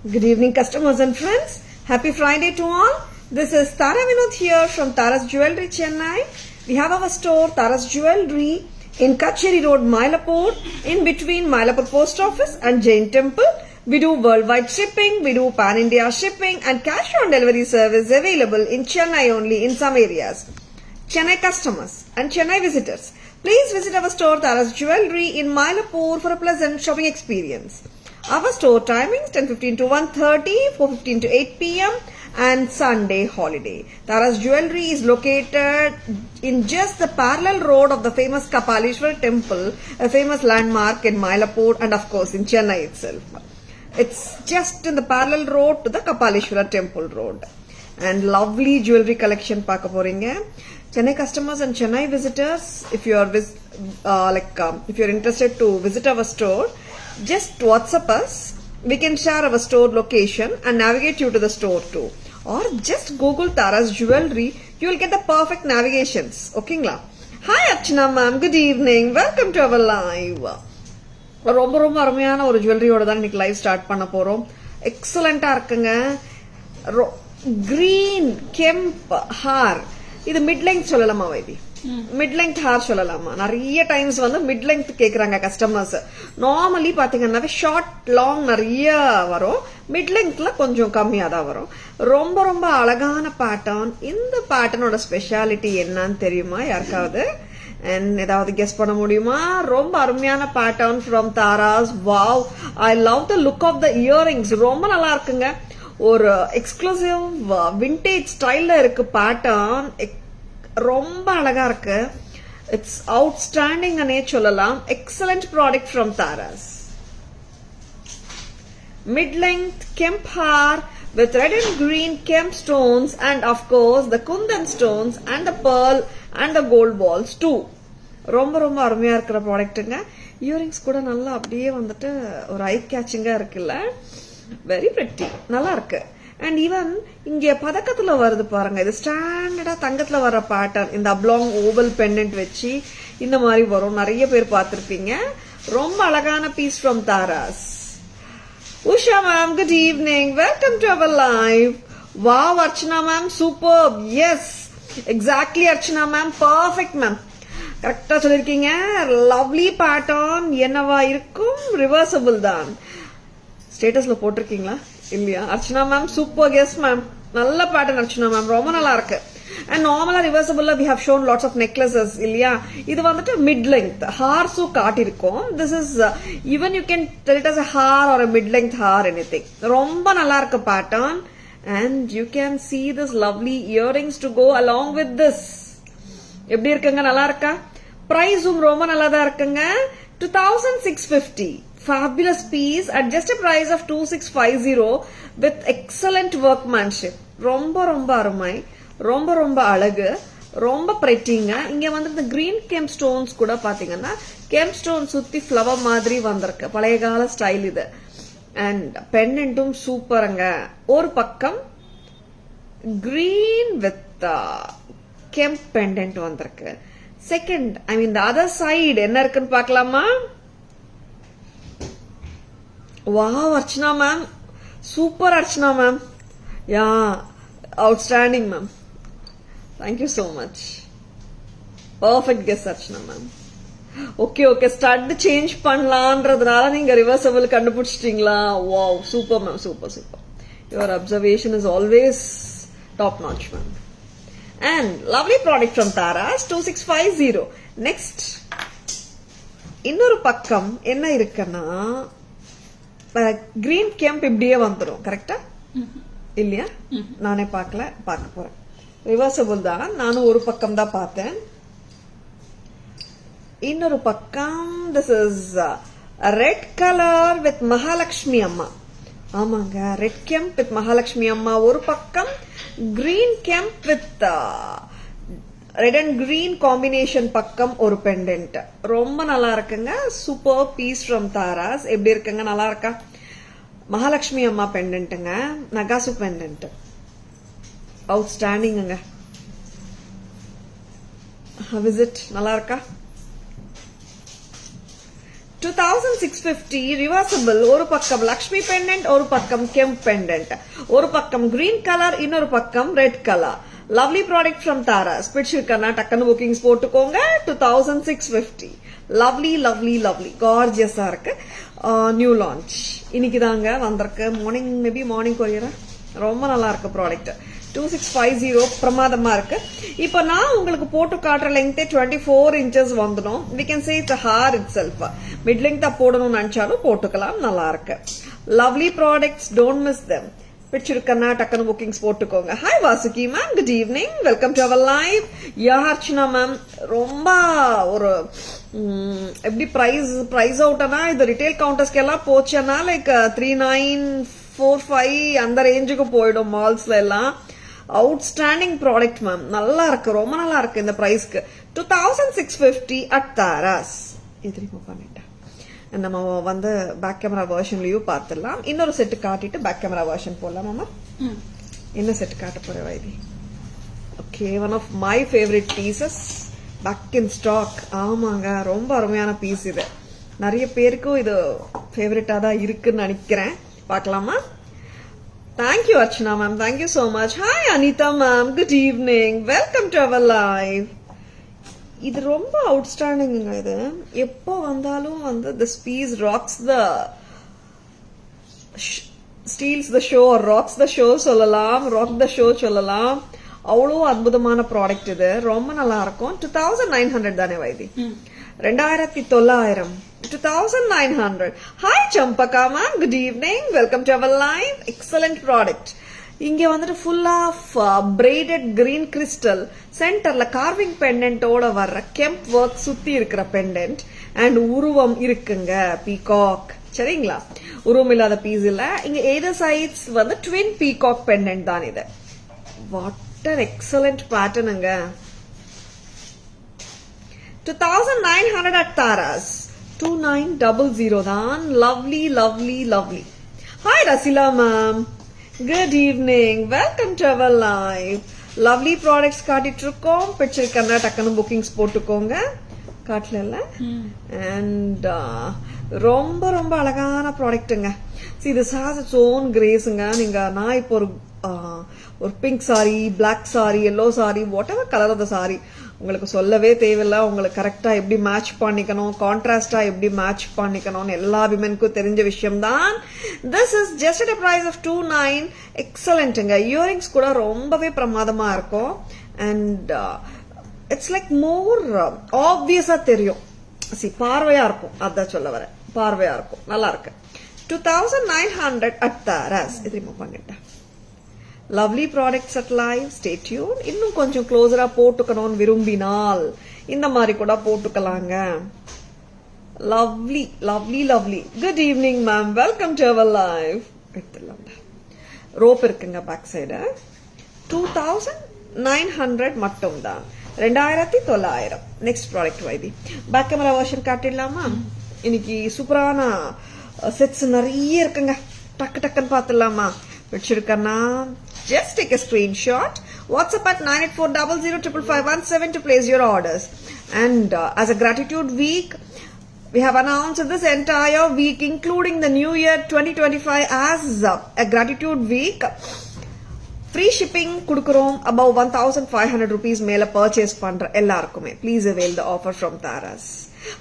Good evening, customers and friends. Happy Friday to all. This is Tara Vinod here from Tara's Jewelry, Chennai. We have our store, Tara's Jewelry, in Kacheri Road, Mylapore, in between Mylapore Post Office and Jain Temple. We do worldwide shipping, we do pan-India shipping and cash on delivery service available in Chennai only in some areas. Chennai customers and Chennai visitors, please visit our store, Tara's Jewelry, in Mylapore for a pleasant shopping experience. Our store timings 10:15 to 1:30, 4:15 to 8 p.m. and Sunday holiday. Tara's Jewelry is located in just the parallel road of the famous Kapalishwar temple, a famous landmark in Mylapore and of course in Chennai itself. It's just in the parallel road to the Kapalishwar temple road. And lovely jewelry collection பார்க்க போறீங்க. Chennai customers and Chennai visitors, if you are if you're interested to visit our store, just WhatsApp us. We can share our store location and navigate you to the store too. Or just Google Tara's Jewelry. You will get the perfect navigations. Okay? Hi Archana ma'am. Good evening. Welcome to our live. ரொம்ப அருமையான ஒரு ஜுவல்லரியோட தான் இன்னைக்கு live start பண்ண போறோம். எக்ஸலண்டா இருக்குங்க. Green kemp haar. இது மிட் லெங்த் சொல்லலாமா வைதி? மிட் லெங்த் ஹார் சொல்லலாமா? நிறைய டைம்ஸ் வந்து மிட் லெங்த் கேக்குறாங்க கஸ்டமர்ஸ். நார்மலி பாத்தீங்கன்னா ஷார்ட் லாங் நிறைய வரும், மிட் லெங்த்ல கொஞ்சம் கம்மியா தான் வரும். ரொம்ப அழகான பேட்டர்ன். இந்த பேட்டர்னோட ஸ்பெஷாலிட்டி என்னன்னு தெரியுமா யாருக்காவது? ஏதாவது கெஸ் பண்ண முடியுமா? ரொம்ப அருமையான pattern from Taras. Wow, I love the look of the earrings. ரொம்ப நல்லா இருக்குங்க. ஒரு எக்ஸ்க்ளூசிவ் விண்டேஜ் ஸ்டைல்ல இருக்கு பேட்டர்ன். ரொம்ப அழகா இருக்கு. இட்ஸ் அவுட்ஸ்டாண்டிங் அனே சொல்லலாம். Excellent product from Taras. Mid length kemp haar with red and green kemp stones and of course the kundan stones and the pearl and the gold balls too. ரொம்ப அருமையா இருக்கிற ப்ராடக்ட்டுங்க. இயரிங்ஸ் கூட நல்லா அப்படியே வந்துட்டு ஒரு ஐ கேச்சிங்கா இருக்குல்ல. வெரி பிரிட்டி, நல்லா இருக்கு. அண்ட் ஈவன் இங்க பதக்கத்துல வருது பாருங்க, இது ஸ்டாண்டர்டா தங்கத்துல வர பேட்டர்ன். இந்த அப்லாங் ஓவல் பெண்டன்ட் வச்சு இந்த மாதிரி வரும். நிறைய பேர் பார்த்திருப்பீங்க. ரொம்ப அழகான piece from Taras. Usha ma'am, good evening. Welcome to our live. Wow, Archana ma'am, superb. Yes, exactly Archana ma'am, perfect ma'am. கரெக்டா சொல்லிருக்கீங்க. Lovely pattern. என்னவா இருக்கும்? ரிவர்சபிள் தான். ஸ்டேட்டஸ்ல போட்டிருக்கீங்களா இல்லையா? Archana ma'am super. Yes ma'am, நல்ல பேட்டர்ன் அர்ச்சனா மேம், ரொம்ப நல்லா இருக்கு. அண்ட் நார்மலா ரிவர்சபிள்ல we have shown lots of necklaces இல்லையா? இது வந்துட்டு மிட் லெங்த் ஹார்ஸும் காட்டிருக்கோம். This is even you can tell it as a hair or a mid length hair, anything. ரொம்ப நல்லா இருக்கு pattern. And you can see this lovely earrings to go along with this. எப்படி இருக்குங்க? நல்லா இருக்கா? பிரைஸும் ரொம்ப நல்லா தான் இருக்குங்க. 2650. Fabulous piece at just a price of 2650 with excellent workmanship. ரொம்ப அருமை, ரொம்ப அழகு, ரொம்ப பிரெட்டிங்க. இங்க வந்து இந்த கிரீன் கெம்ப் ஸ்டோன்ஸ் கூட பாத்தீங்கன்னா கெம்ப் ஸ்டோன் சுத்தி ஃபிளவர் மாதிரி வந்திருக்கு. பழைய கால ஸ்டைல் இது. அண்ட் பெண்டன்ட்டும் சூப்பருங்க. ஒரு பக்கம் கிரீன் வித் கெம்ப் பெண்டன்ட் வந்திருக்கு. Second, I mean the other side என்ன இருக்குன்னு பாக்கலாமா? Wow, Archana ma'am. Super Archana ma'am. Yeah, outstanding ma'am. Thank you so much. Perfect guess Archana ma'am. Okay, stud change பண்ணலாம்ன்றதுனால நீங்க reversible கண்டுபிடிச்சிட்டீங்களா? Wow, super ma'am, super. Your observation is always top notch ma'am. And lovely product from Tara's 2650. Next, இன்னொரு பக்கம் என்ன இருக்குன்னா green கெம்ப் இப்படியே வந்துடும். கரெக்டா இல்லையா? நானே பார்க்க போறேன். ரிவர்சபிள் தான். நானும் ஒரு பக்கம் தான் பார்த்தேன். இன்னொரு பக்கம் this is red colour with Mahalakshmi அம்மா. ஆமாங்க, ரெட் கெம்ப் வித் மகாலட்சுமி அம்மா ஒரு பக்கம், green kemp with red and green combination பக்கம் ஒரு பெண்டன்ட். ரொம்ப நல்லா இருக்குங்க. Super piece from Taras. எப்படி இருக்குங்க? நல்லா இருக்கா? மகாலட்சுமி அம்மா பெண்டன்ட்டுங்க, நகாசு பெண்டன்ட். அவுட்ஸ்டாண்டிங்க. விசிட் நல்லா இருக்கா? 2650 reversible. ஒரு பக்கம் லக்ஷ்மி பெண்டன்ட், ஒரு பக்கம் கெம்ப் பெண்டன்ட், ஒரு பக்கம் கிரீன் கலர், இன்னொரு பக்கம் red colour. Lovely product from Tara's. பிடிச்சிருக்கா டக்குன்னு புக்கிங்ஸ் போட்டுக்கோங்க. 2650. லவ்லி லவ்லி லவ்லி கார்ஜியஸா இருக்கு. நியூ லான்ச் இன்னைக்கு தாங்க வந்திருக்கு. மார்னிங் மேபி மார்னிங் கொரியரா. ரொம்ப நல்லா இருக்கு ப்ராடக்ட். 2650 பிரமாதமா இருக்கு. இப்ப நான் உங்களுக்கு போட்டு காட்டுற லெங்க் 24 inches வந்துடும். we can say it's a hair itself. Mid length போடணும்னு நினைச்சாலும் போட்டுக்கலாம். நல்லா இருக்கு. Lovely products, don't miss them. பிடிச்சிருக்கா டக்குனு புக்கிங்ஸ் போட்டுக்கோங்க. Hi Vasuki ma'am, good evening, welcome to our live. Archana ma'am, ரொம்ப ஒரு எப்படி பிரைஸ் அவுட்னா இது ரிட்டைல் கவுண்டர்ஸ்க்கு எல்லாம் போச்சுன்னா லைக் 3945 அந்த ரேஞ்சுக்கு போயிடும் மால்ஸ்ல எல்லாம். அவுட்ஸ்டாண்டிங் ப்ராடக்ட் மேம், நல்லா இருக்கு, ரொம்ப நல்லா இருக்கு இந்த பிரைஸ்க்கு. 2650 அட் தாராஸ். இது பண்ணிட்டேன். நம்ம வந்து பேக் கேமரா வெர்ஷன்லயும் பார்த்துடலாம். இன்னொரு செட்டு காட்டிட்டு பேக் கேமரா வெர்ஷன் போடலாம். மாமா என்ன செட் காட்ட போற Vaidhi? Okay, one of my favourite pieces back in stock. ஆமாங்க, ரொம்ப அருமையான பீஸ் இது. நிறைய பேருக்கும் இது ஃபேவரட்டா தான் இருக்குன்னு நினைக்கிறேன். பார்க்கலாமா? Thank you Archana ma'am, thank you so much. Hi Anitha ma'am, good evening, welcome to our live. இது ரொம்ப அவுட்ஸ்டாண்டிங். இது எப்போ வந்தாலும் வந்து this piece rocks the steals the show, rocks the show சொல்லலாம், ராக் த ஷோ சொல்லலாம். அவ்வளோ அற்புதமான ப்ராடக்ட் இது, ரொம்ப நல்லா இருக்கும். 2900 தானே Vaidhi? 2900. 2900. Hi Champaka ma'am, good evening, welcome to our live. Excellent product. இங்க வந்துட்டு full of braided green crystal, சென்டர்ல கார்விங் பெண்டன்ட்டோட வர்ற கெம்ப் ஒர்க் சுத்தி இருக்கிற பெண்டன்ட் அண்ட் உருவம் இருக்குங்க. பீகாக், சரிங்களா? உருவம் இல்லாத பீஸ் இல்ல. இங்க எய்தர் சைட்ஸ் வந்து ட்வின் பீகாக் பெண்டன்ட் தான் இது. வாட் an எக்ஸலண்ட் பேட்டர்னுங்க. 2900 at தாராஸ். 2900 தான். Lovely lovely lovely. Hi Rasila ma'am, good evening, welcome to our live. Lovely products காட்டிட்டு இருக்கோம். பிடிச்சிருக்கா டக்குனு புக்கிங்ஸ் போட்டுக்கோங்க. காட்டல அண்ட் ரொம்ப ரொம்ப அழகான ப்ராடக்ட்டுங்க. திஸ் ஹாஸ் இட்ஸ் ஓன் கிரேஸுங்க. நான் இப்போ ஒரு pink sari, black sari, yellow sari, whatever colour of the sari உங்களுக்கு சொல்லவே தேவையில்லை. உங்களுக்கு கரெக்டா எப்படி மேட்ச் பண்ணிக்கணும், கான்ட்ராஸ்டா எப்படி மேட்ச் பண்ணிக்கணும்னு எல்லா விமென்க்கும் தெரிஞ்ச விஷயம் தான். This is just at price of 29. எக்ஸலண்ட்டுங்க. இயரிங்ஸ் கூட ரொம்பவே பிரமாதமா இருக்கும். அண்ட் இட்ஸ் லைக் மோர் ஆப்வியஸா தெரியும். பார்வையா இருக்கும், அதான் சொல்ல வரேன். பார்வையா இருக்கும், நல்லா இருக்கு. 2900 அட் தாராஸ். இது ரிமூவ் பண்ணிட்டேன். Lovely products at live. Stay tune. இன்னும் கொஞ்சம் க்ளோஸரா போட்டுக்கணும்னு விரும்பினால் இந்த மாதிரி கூட போட்டுக்கலாங்க. Lovely lovely lovely. Good evening ma'am, welcome to our live. எடுத்துடலாம். ரோப் இருக்குங்க பேக் சைடு. 2900 மட்டும் தான். 2900. Next product Vaidhi. Back camera version காட்டிடலாமா? இன்னைக்கு சூப்பரான செட்ஸ் நிறைய இருக்குங்க. டக்கு டக்குன்னு பாத்துடலாமா? பிடிச்சிருக்கா? Just take a screenshot. WhatsApp at 9840055517 to place your orders. And as a gratitude week, we have announced this entire week, including the New Year 2025, as a gratitude week. Free shipping kudukurom above 1,500 rupees மேல purchase பண்ற எல்லாருக்குமே. Please avail the offer from Taras.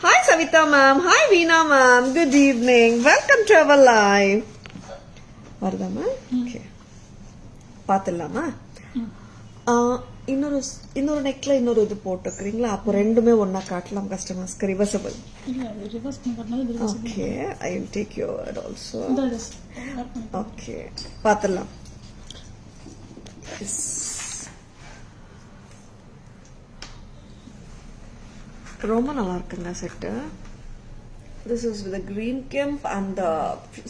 Hi Savita ma'am. Hi Veena ma'am. Good evening. Welcome to our live. வருதா ma'am? Okay, பாத்துடலாமா? இன்னொரு நெக்ல இன்னொரு இது போட்டுக்கிறீங்களா? அப்போ ரெண்டுமே ஒன்னா காட்டலாம் கஸ்டமர்ஸ்க்கு. Reversible. Okay, I will take your word also. Okay, பாத்துடலாம். ரொம்ப நல்லா இருக்குங்க set. This is with the green kemp and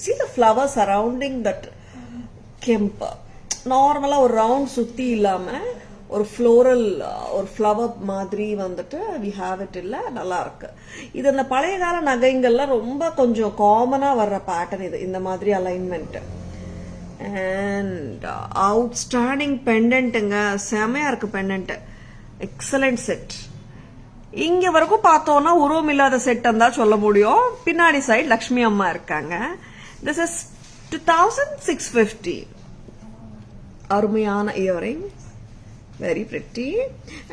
see the flower surrounding that kemp. நார்மலா ஒரு ரவுண்ட் சுத்தி இல்லாம ஒரு ஃப்ளோரல் ஒரு ஃப்ளவர் மாதிரி வந்துட்டு we have it. இல்ல, நல்லா இருக்கு. இது அந்த பழைய கால நகைங்கள்ல ரொம்ப கொஞ்சம் காமனா வர்ற பேட்டர்ன் இது, இந்த மாதிரி அலைன்மெண்ட். And outstanding பெண்டன்ட்டுங்க. செமையா இருக்கு பெண்டன்ட். Excellent set. இங்க வரைக்கும் பார்த்தோம்னா உருவம் இல்லாத செட் தான் சொல்ல முடியும். பின்னாடி சைடு லக்ஷ்மி அம்மா இருக்காங்க. This is 2650. அருமையான இயரிங், வெரி பிரிட்டி.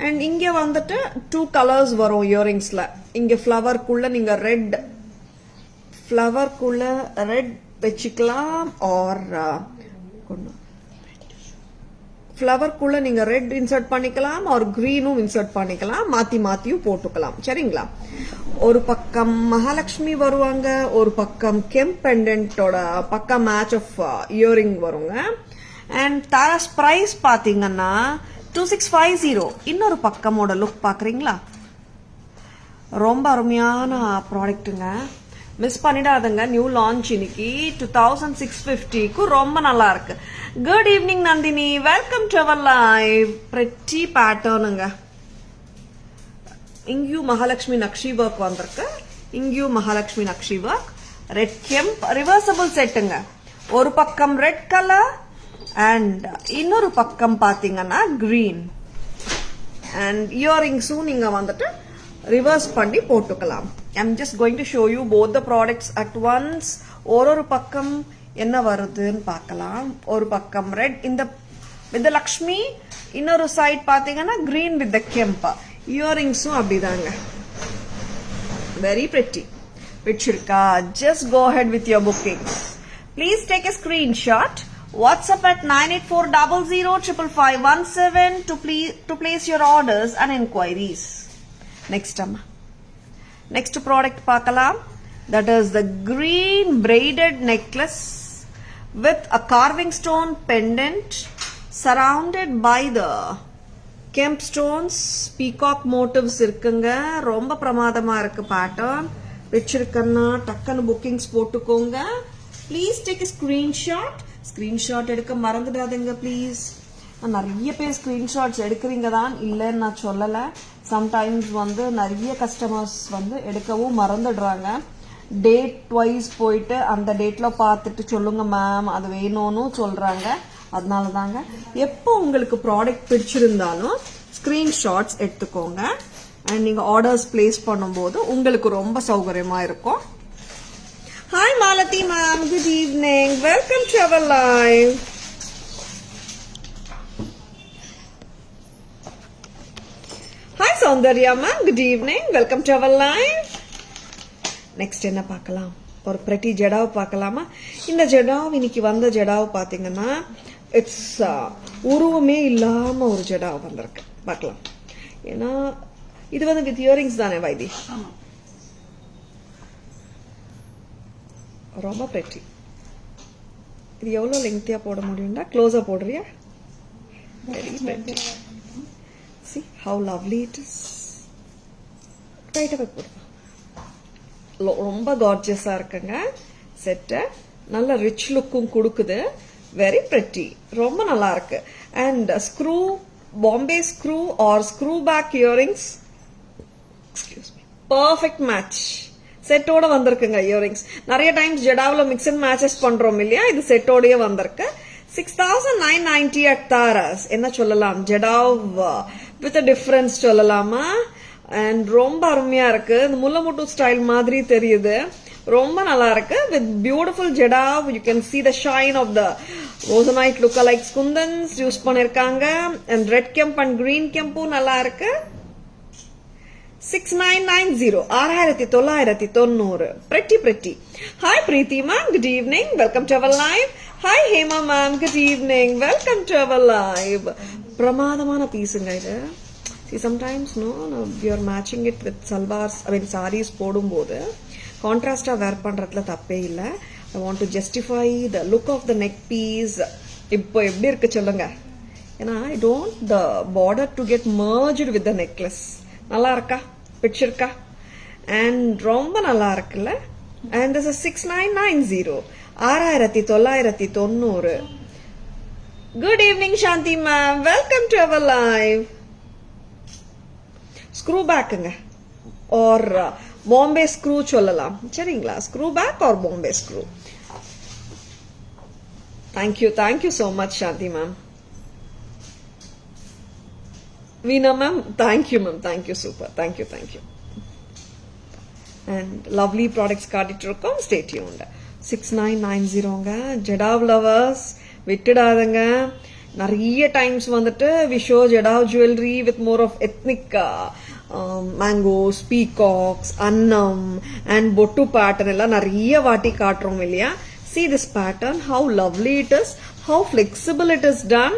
அண்ட் இங்க வந்துட்டு 2 கலர்ஸ் வரும் இயரிங்ஸ்ல. இங்க ஃப்ளவர்க்குள்ள நீங்க ரெட் வச்சுக்கலாம், ஆர் ஃப்ளவர்க்குள்ள நீங்க ரெட் இன்சர்ட் பண்ணிக்கலாம், ஆர் கிரீனும் இன்சர்ட் பண்ணிக்கலாம், மாத்தியும் போட்டுக்கலாம். சரிங்களா? ஒரு பக்கம் மகாலட்சுமி வருவாங்க, ஒரு பக்கம் கெம்ப் பெண்டன்ட்டோட பக்கம் மேட்ச் ஆஃப் இயரிங் வருங்க. அண்ட் தாராஸ் பிரைஸ் பாத்தீங்கன்னா 2650. இன்னொரு பக்கமோட லுக் பாக்குறீங்களா? ரொம்ப அருமையான ப்ராடக்ட்டுங்க, மிஸ் பண்ணிடாதுங்க. நியூ லான்ச் இன்னைக்கு 2650க்கு ரொம்ப நல்லா இருக்கு. Good evening Nandini, welcome to our live. Pretty பேட்டர்னுங்க. இங்கேயும் மகாலட்சுமி நக்ஷி ஒர்க் வந்திருக்கு, இங்கேயும் Mahalakshmi nakshi work. Red kemp reversible செட்டுங்க. ஒரு பக்கம் ரெட் கலர் அண்ட் இன்னொரு பக்கம் பாத்தீங்கன்னா கிரீன். அண்ட் இயரிங்ஸும் நீங்க வந்துட்டு ரிவர்ஸ் பண்ணி போட்டுக்கலாம். I'm just going to show you both the products at once. ஒரு பக்கம் என்ன வருதுன்னு பார்க்கலாம். ஒரு பக்கம் ரெட் இந்த with the லக்ஷ்மி, இன்னொரு சைட் பாத்தீங்கன்னா கிரீன் with the கெம்ப். இயரிங்ஸும் அப்படிதாங்க, very pretty. பிடிச்சிருக்கா? Just go ahead with your bookings. Please take a screenshot. WhatsApp at 9840055517 to place your orders and inquiries. Next product பார்க்கலாம். That is the green braided necklace with a carving stone pendant surrounded by the kemp stones. Peacock motifs இருக்குங்க. ரொம்ப பிரமாதமா இருக்கு pattern. பிடிச்சிருக்கன்னா டக்குன்னு bookings போட்டுக்கோங்க. Please take a screenshot எடுக்க மறந்துடாதீங்க please. நிறைய பேர் ஸ்கிரீன்ஷாட்ஸ் எடுக்கிறீங்க தான், இல்லைன்னு நான் சொல்லலை. சம்டைம்ஸ் வந்து நிறைய கஸ்டமர்ஸ் வந்து எடுக்கவும் மறந்துடுறாங்க. டேட் வைஸ் போயிட்டு அந்த டேட்ல பார்த்துட்டு சொல்லுங்க மேம் அது வேணும்னு சொல்றாங்க. அதனால தாங்க எப்போ உங்களுக்கு ப்ராடக்ட் பிடிச்சிருந்தாலும் ஸ்கிரீன்ஷாட்ஸ் எடுத்துக்கோங்க. அண்ட் நீங்க ஆர்டர்ஸ் பிளேஸ் பண்ணும்போது உங்களுக்கு ரொம்ப சௌகரியமா இருக்கும். Hi Malati ma'am, good evening. Welcome to our live. Hi Soundarya ma'am, good evening. Welcome to our live. Next என்ன பார்க்கலாம்? ஒரு pretty ஜடாவ் பார்க்கலாமா? இந்த ஜடாவ் இன்னைக்கு வந்த ஜடாவ் பாத்தீங்கன்னா இட்ஸ் உருவமே இல்லாம ஒரு ஜடாவ் வந்திருக்கு. பார்க்கலாம். ஏன்னா இது வந்து வித் இயரிங்ஸ் தானே வைதி? ஆமா. ரொம்ப பிரெட்டி. இது எவ்வளவு லெங்க்தியா போட முடியும்டா? க்ளோஸா போடுறியா? Very pretty. See how lovely it is. Right away போடுங்க. ரொம்ப கார்ஜியஸா இருக்குங்க செட். நல்ல ரிச் லுக்கும் கொடுக்குது. வெரி பிரெட்டி, ரொம்ப நல்லா இருக்கு. And screw Bombay screw or screw back earrings, excuse me, perfect match. செட்டோட வந்திருக்குங்க இயரிங்ஸ். நிறைய டைம்ஸ் ஜெடாவ்ல மிக்ஸ் அண்ட் மேட்சஸ் பண்றோம் இல்லையா, இது செட்டோடய வந்திருக்கு. 6990 at Taras. என்ன சொல்லலாம், ஜெடாவ் வித் டிஃபரன்ஸ் சொல்லலாமா? அண்ட் ரொம்ப அருமையா இருக்கு. இந்த முல்லமுட்டு ஸ்டைல் மாதிரி தெரியுது. ரொம்ப நல்லா இருக்கு. With beautiful jadau. You can see the shine of the Moissanite look-alike kundans use பண்ணிருக்காங்க. And red kemp and green கெம்பும் நல்லா இருக்கு. 6990, 6990. Pretty. Hi Preeti ma'am, good evening. Welcome to our live. Hi Hema ma'am, good evening. Welcome to our live. பிரமாதமான பீஸுங்க இது. See sometimes no we are matching it with salwars, I mean sarees போடும்போது கான்ட்ராஸ்டா வேர் பண்றதுல தப்பே இல்ல. I want to justify the look of the neck piece. இப்போ எப்படி இருக்கு சொல்லுங்க. ஏன்னா I don't the border to get merged with the necklace. நல்லா இருக்கா? பிடிச்சிருக்கா? அண்ட் ரொம்ப நல்லா இருக்குல்ல. And this is 6990, 6990. Good evening Shanti ma'am, welcome to our live. Screw பேக்குங்க ஆர் பாம்பே ஸ்க்ரூ சொல்லலாம். சரிங்களா? Screw back or Bombay screw. Thank you so much Shanti ma'am. Veena ma'am, thank you ma'am, thank you, super, thank you. And lovely products காட்டிட்டு stay tuned. 6990ங்க jadau lovers விட்டுடாதங்க. நிறைய times வந்துட்டு we show jadau jewelry with more of ethnic mangoes, peacocks, annam and bottu pattern எல்லாம் நிறைய வாட்டி காட்டுறோம் இல்லையா. See this pattern, how lovely it is, how flexible it is done,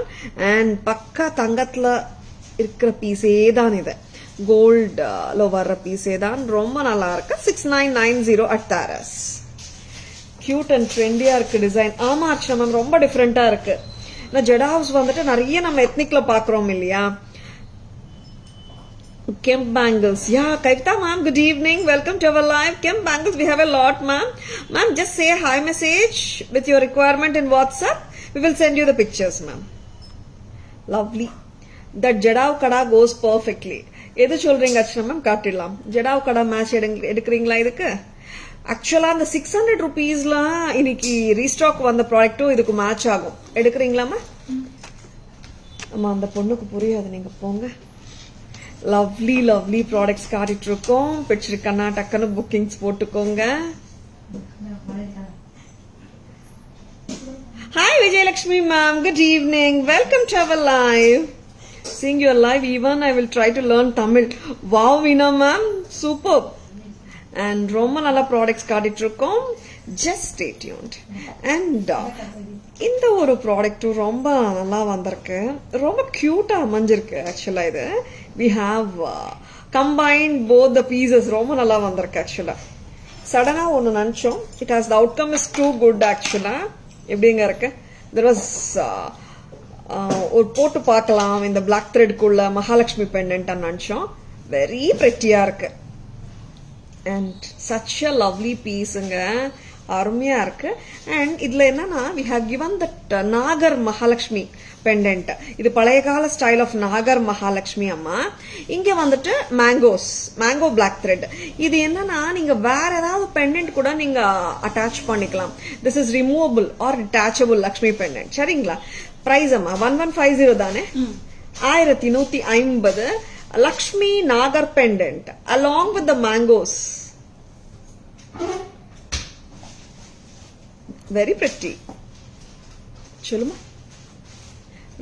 and பக்கா தங்கத்துல இருக்கிற பீஸே தான் இது. கோல்ட் ல வர்ற பீஸே தான், ரொம்ப நல்லா இருக்கு. 6990 at Taras. கியூட் அண்ட் ட்ரெண்டியா இருக்கு டிசைன். ஆமா அர்ச்சனா மேம், ரொம்ப டிஃப்ரெண்டா இருக்கு. ஜெடாவ்ஸ் வந்துட்டு நிறைய நம்ம எத்னிக்ல பாக்குறோம் இல்லையா. Kemp bangles. Yeah, Kavita ma'am, good evening. Welcome to our live. Kemp bangles, we have a lot, ma'am. Ma'am, just say hi message with your requirement in WhatsApp. We will send you the pictures, ma'am. Lovely. That Jadav kada goes perfectly. எது சொல்றீங்க Archana ma'am? காட்டிடலாம். Jadau கடா match எடுக்கிறீங்களா இதுக்கு? ஆக்சுவலா அந்த 600 rupeesல இன்னைக்கு restock வந்த ப்ராடக்ட்டும் இதுக்கு match ஆகும். எடுக்கிறீங்களாமா? ஆமா, அந்த பொண்ணுக்கு புரியாது, நீங்க போங்க. லவ்லி லவ்லி ப்ராடக்ட்ஸ் காட்டிட்டு இருக்கோம். பிடிச்சிருக்கன்னா டக்குன்னு புக்கிங்ஸ் போட்டுக்கோங்க. Hi Vijayalakshmi ma'am, good evening. Welcome to our live. Seeing your live, even I will try to learn Tamil. Wow Veena ma'am, superb. And ரொம்ப நல்ல ப்ராடக்ட்ஸ் காட்டிட்டு இருக்கோம். Just stay tuned. And இந்த ஒரு ப்ராடக்ட் ரொம்ப நல்லா வந்திருக்கு, ரொம்ப கியூட்டா அமைஞ்சிருக்கு. ஆக்சுவலா இது we have combined both the pieces. ரொம்ப நல்லா வந்திருக்கு. ஆக்சுவலா சடனா ஒன்னு நினைச்சோம், it has the outcome is too good. ஆக்சுவலா எப்படிங்க இருக்கு, there was ஒரு போட்டு பார்க்கலாம் இந்த பிளாக் த்ரெட்குள்ள மகாலட்சுமி பெண்டன்ட் நினைச்சோம். வெரி பிரெட்டியா இருக்கு அண்ட் such a lovely பீஸுங்க, அருமையா இருக்கு. அண்ட் இதுல என்னன்னா we have given that Nagar Mahalakshmi pendant. இது பழைய கால ஸ்டைல் ஆஃப் நாகர் மகாலட்சுமி அம்மா. இங்க வந்துட்டு மேங்கோ பிளாக் த்ரெட். இது என்னன்னா நீங்க வேற ஏதாவது பெண்டன்ட் கூட நீங்க அட்டாச் பண்ணிக்கலாம். This is removable or detachable Lakshmi pendant. சரிங்களா? பிரைஸ் அம்மா 1150 தானே? 1150 Lakshmi nagar pendant along with the mangoes. Very pretty. சொல்லுமா,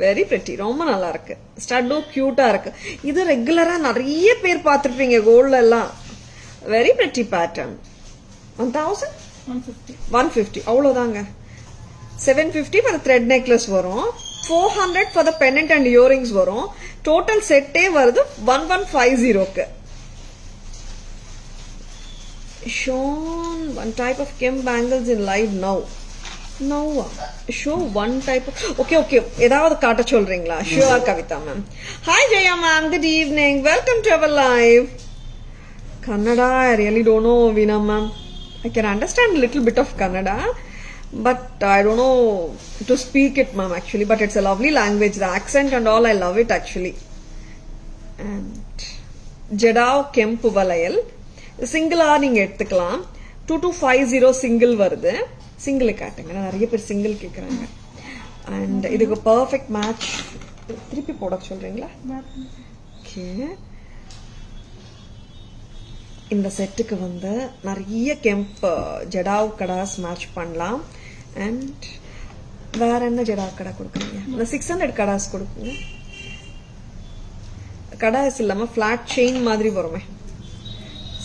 வெரி பிரிட்டி, ரொம்ப நல்லா இருக்கு. ஸ்டட்டும் கியூட்டா இருக்கு. இது ரெகுலரா நிறைய பேர் பார்த்திருப்பீங்க கோல்ட்ல எல்லாம். Very pretty pattern. 1150 அவ்வளவுதாங்க. 750 for the thread necklace வரும், 400 for the pendant and earrings வரும். டோட்டல் செட்டே வருது 1150க்கு. Shown one type of Kemp bangles in live now. Show one type of... Okay. ஏதாவது காட்ட சொல்றீங்களா? Sure Kavita ma'am. Hi Jaya ma'am, good evening. Welcome to our live. Kannada, I really don't know Veena ma'am. I can understand a little bit of Kannada, but I don't know to speak it ma'am actually, but it's a lovely language. The accent and all, I love it actually. And Jadav Kemp Valayal சிங்கிளா நீங்க எடுத்துக்கலாம். 2250 single வருது. Single காட்டுங்க, நிறைய பேர் single கேக்குறாங்க. And இதுக்கு perfect match. திருப்பி போட சொல்றீங்களா? ஓகே. இந்த செட்டுக்கு வந்து நிறைய கெம்ப் ஜடாவ் கடாஸ் மேட்ச் பண்ணலாம். அண்ட் வேற என்ன ஜடாவ் கடா கொடுக்குறீங்க? இந்த 600 கடாஸ் கொடுக்குங்க. கடாஸ் இல்லாம பிளாட் செயின் மாதிரி வருமே.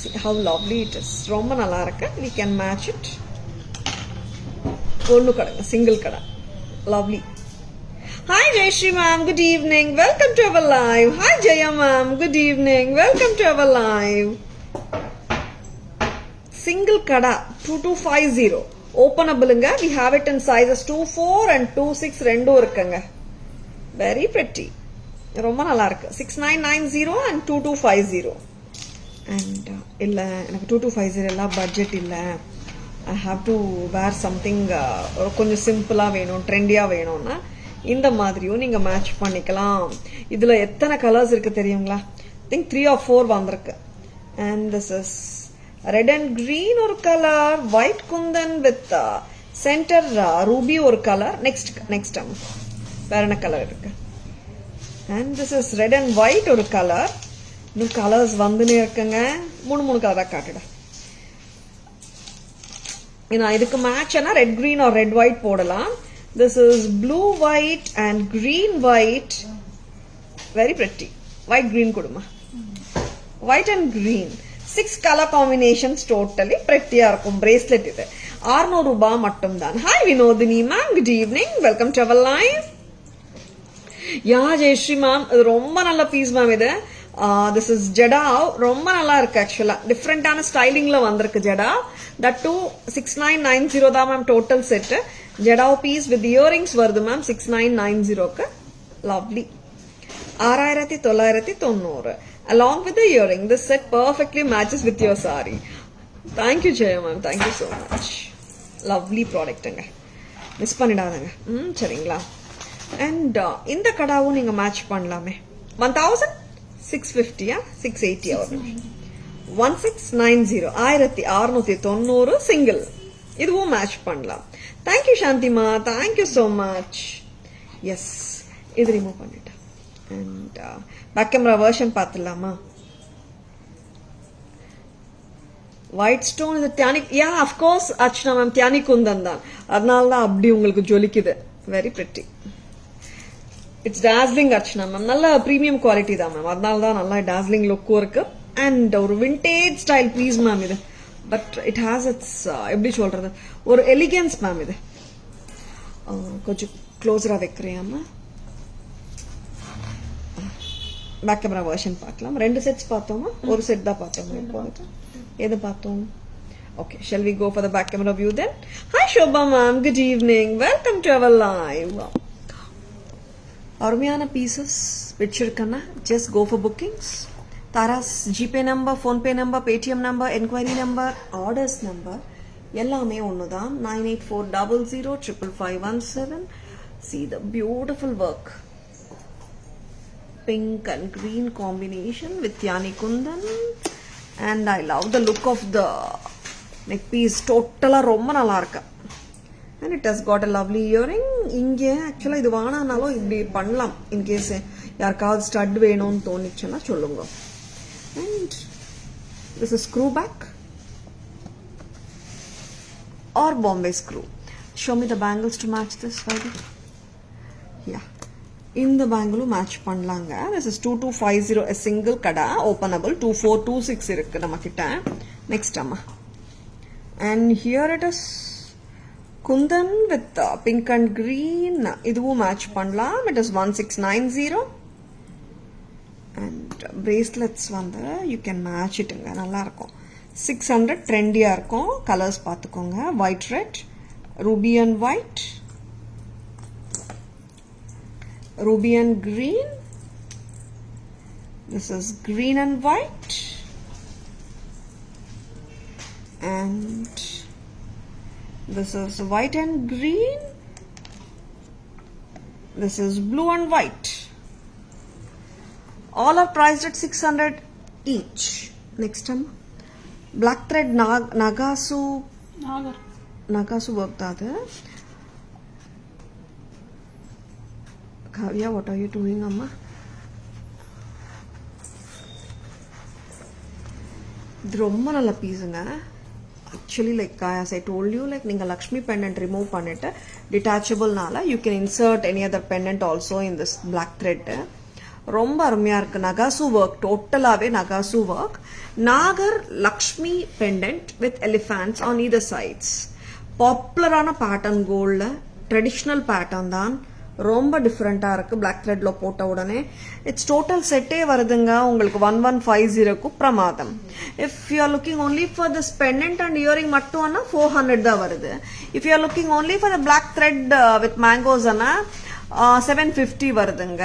See how lovely it is. ரொம்ப நல்லா இருக்கு. We can match it. ஒன்னு கடை சிங்கிள் கடை. Lovely. Hi Jayashree ma'am, good evening. Welcome to our live. Hi Jaya ma'am, good evening. Welcome to our live. Single kada 2250 openableங்க. We have it in sizes 24 and 26 ரெண்டும் இருக்குங்க. Very pretty. ரொம்ப நல்லா இருக்கு. 6990 and 2250. And இல்லை எனக்கு 2250 எல்லாம் budget இல்லை, I have to wear something கொஞ்சம் சிம்பிளாக வேணும், ட்ரெண்டியாக வேணும்னா இந்த மாதிரியும் நீங்கள் மேட்ச் பண்ணிக்கலாம். இதில் எத்தனை கலர்ஸ் இருக்குது தெரியுங்களா? திங்க் 3 or 4 வந்திருக்கு. And this is red and green ஒரு colour, white kundan with centre ruby ஒரு கலர். நெக்ஸ்ட் வேற என்ன கலர் இருக்கு? And this is red and white ஒரு கலர். இன்னும் கலர்ஸ் வந்துனே இருக்குங்க. மூணு கலரா காட்டுடா. இதுக்கு மேட்ச்னா red green or red white போடலாம். This is blue white and green white. Very pretty. White green கொடுமா. White and green. 6 color combinations totally pretty இருக்கும் bracelet இது. 600 ரூபாய் மட்டும் தான். Hi Vinodini ma'am, good evening. Welcome to our live. Jayashree ma'am, இது ரொம்ப நல்ல பீஸ் மேம். இது திஸ் இஸ் ஜெடாவ். ரொம்ப நல்லா இருக்கு ஆக்சுவலா. டிஃப்ரெண்டான ஸ்டைலிங்ல வந்திருக்கு ஜெடாவ். தட் டூ 6990 தான் ma'am total set. Jadau piece with earrings வருது மேம் 6990க்கு. Lovely. 6990 along with the earring. This set perfectly matches with your saree. Thank you Jaya ma'am, thank you so much. Lovely product ங்க. Miss பண்ணிடாதங்க. சரிங்களா? And இந்த கடாவும் நீங்க match பண்ணலாமே. 1650 680 வரும். 1690 1690 single. இதுவும் மேட்ச் பண்ணலாம். Thank you Shantima, thank you so much. Yes, இது ரிமூவ் பண்ணிட்டேன். And பேக் கேமரா வெர்ஷன் பார்த்துடலாமா? ஒயிட் ஸ்டோன் இது தியானி. ஆஃப் கோர்ஸ் அர்ச்சனா மேம், தியானி குந்தன் தான். அதனால தான் அப்படி உங்களுக்கு ஜொலிக்குது. Very pretty. It's dazzling Archana ma'am. நல்ல ப்ரீமியம் குவாலிட்டி தான் மேம். அதனால தான் நல்லா டாஸ்லிங் லுக்கும் இருக்கு. அண்ட் ஒரு விண்டேஜ் ஸ்டைல் பீஸ் மேம் இது. பட் இட் ஹாஸ் இட்ஸ் எப்படி சொல்றது, ஒரு எலிகன்ஸ் மேம் இது. கொஞ்சம் க்ளோஸரா வைக்கிறியாமா? பேக் கேமரா வெர்ஷன் பார்க்கலாம். 2 செட்ஸ் பார்த்தோமா? ஒரு செட் தான் பார்த்தோமா? இப்போ எது பார்த்தோம்? Okay, shall we go for the back camera view then? Hi Shobha ma'am, good evening. Welcome to our live. அருமையான பீசஸ் வச்சிருக்கேன்னா just go for bookings. Taras GPay number, PhonePe number, Paytm number, enquiry number, orders number எல்லாமே ஒண்ணுதான். 9840055517. See the beautiful work. Pink and green combination with Yani Kundan. And I love the look of the neck piece. Totally ரொம்ப நல்லா இருக்கு. And it has got a lovely earring. இங்க actually இது வானானாலும் இப்படி பண்ணலாம். In case யாருக்காவது stud வேணும்னு தோணிச்சுன்னா சொல்லுங்க. And this is screw back or Bombay screw. Show me the bangles to match this, Vaidi. Yeah. இந்த பேங்கிளும் மேட்ச் பண்ணலாங்க. This is 2250 a single kara, openable. 2426 இருக்கு நம்ம கிட்ட. நெக்ஸ்ட் அம்மா. And here it is Kundan with pink and green. இதுவும் match பண்ணலாம். It is 1690. And bracelets வந்து யூ கேன் மேட்ச் இட்டுங்க. நல்லா இருக்கும். 600 ட்ரெண்டியா இருக்கும். கலர்ஸ் பார்த்துக்கோங்க. White red, Ruby and white, ruby and green. This is green and white. And this is white and green. This is blue and white. All are priced at 600 each. Next time, black thread Nagasu work that. Kavya, what are you doing, Amma? இது ரொம்ப நல்ல பீஸுங்க. Actually like as I told you, like நீங்க Lakshmi pendant remove பண்ணிட்டு டிட்டாச்சபிள்னால you can insert any other pendant also in this black thread. ரொம்ப அருமையா இருக்கு. Nakasu work, டோட்டலாவே nakasu work. Nagar Lakshmi pendant with எலிஃபants on either sides. பாப்புலரான பேட்டர்ன் கோல்ட்ல ட்ரெடிஷ்னல் பேட்டர்ன் தான். ரொம்ப டிஃப்ரெண்டா இருக்கு. பிளாக் த்ரெட்ல போட்ட உடனே இட்ஸ் டோட்டல் செட்டே வருதுங்க உங்களுக்கு 1150க்கு பிரமாதம். If you are looking only for this pendant and earring மட்டும்னா 400 தான் வருது. If you are looking only for the black thread with mangoes 750 வருதுங்க.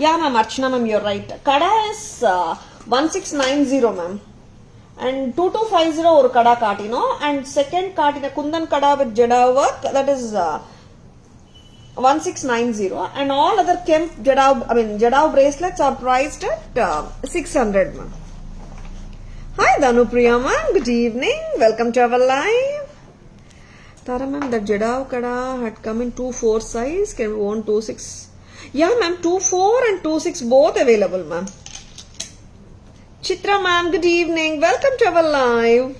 Yeah ma'am, Archana ma'am, you're right. Kada is 1690 ma'am. And 2250 ஒரு கடா காட்டினோம். And second காட்டின குந்தன் கடா with Jada work, that is 1690. And all other Kemp Jada bracelets are priced at 600 ma'am. Hi Dhanupriya ma'am, good evening. Welcome to our live. Tara ma'am, that Jadav Kada had come in 2-4 size. Can we own 2-6? Yeah ma'am, 2-4 and 2-6 both available ma'am. Chitra ma'am, good evening. Welcome to our live.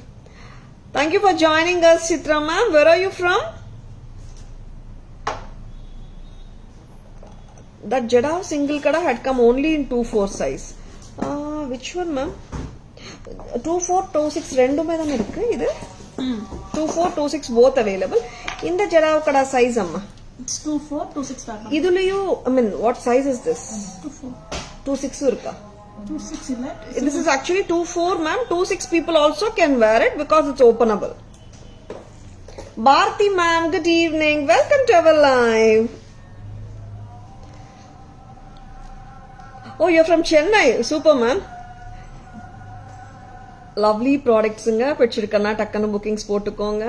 Thank you for joining us, Chitra ma'am. Where are you from? That Jadav single Kada had come only in 2-4 size. Which one ma'am? 2-4, 2-6 ரெண்டுமே தான் இருக்கு இது. 2-4, 2-6 both available. இந்த Jadav Kada size amma. It's 2-4, 2-6 வரலாம். இதுலயோ I mean what size is this? 2-4. 2-6 இருக்கா? 2-6 இல்ல. This is actually 2-4 ma'am. 2-6 people also can wear it because it's openable. Bharti ma'am, good evening. Welcome to our live. Oh, you're from Chennai. Super ma'am. Lovely products nga pichirukana takkana bookings போட்டுக்கோங்க.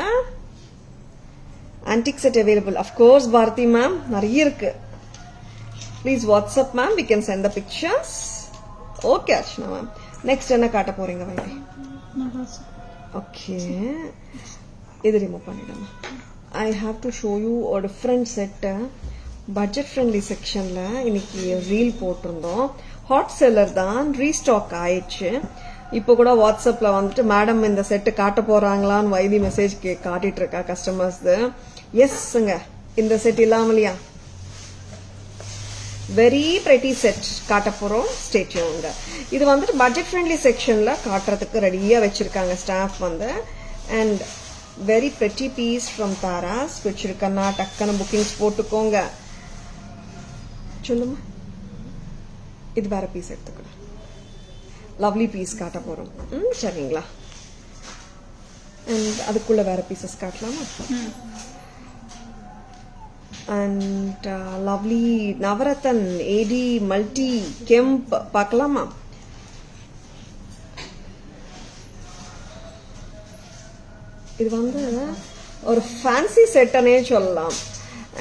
Antique set available. Of course, Bharti ma'am. நிறைய இருக்கு. Please WhatsApp ma'am. We can send the pictures. Okay, Archana ma'am. Next என்ன காட்ட போறீங்க why this? Okay. இது remove பண்ணிடுங்க. I have to show you a different set. Budget friendly sectionல இன்னைக்கு reel போட்டிருந்தோம். Hot seller தான் ரீஸ்டாக் ஆயிடுச்சு. இப்போ கூட வாட்ஸ்அப்ல வந்துட்டு மேடம் இந்த செட்டு காட்ட போறாங்களான்னு வைதி மெசேஜ் காட்டிட்டு இருக்கா கஸ்டமர்ஸ். எஸ்ங்க இந்த செட் இல்லாமலையா வெரி பிரெட்டி செட் காட்ட போறோம். Stay tuned. இது வந்துட்டு பட்ஜெட் ஃப்ரெண்ட்லி செக்ஷன்ல காட்டுறதுக்கு ரெடியா வச்சிருக்காங்க ஸ்டாஃப் வந்து. And very pretty piece from Taras வச்சிருக்கனா டக்குன்னு புக்கிங்ஸ் போட்டுக்கோங்க. சொல்லுமா இது வேற பீஸ் எடுத்துக்கலாம். லவ்லி பீஸ் காட்ட போறோம். சரிங்களா? அண்ட் அதுக்குள்ள வேற பீசஸ் காட்டலாமா? And lovely Navratan AD multi kemp பார்க்கலாமா? இது வந்து ஒரு ஃபேன்சி செட்டனே சொல்லலாம்.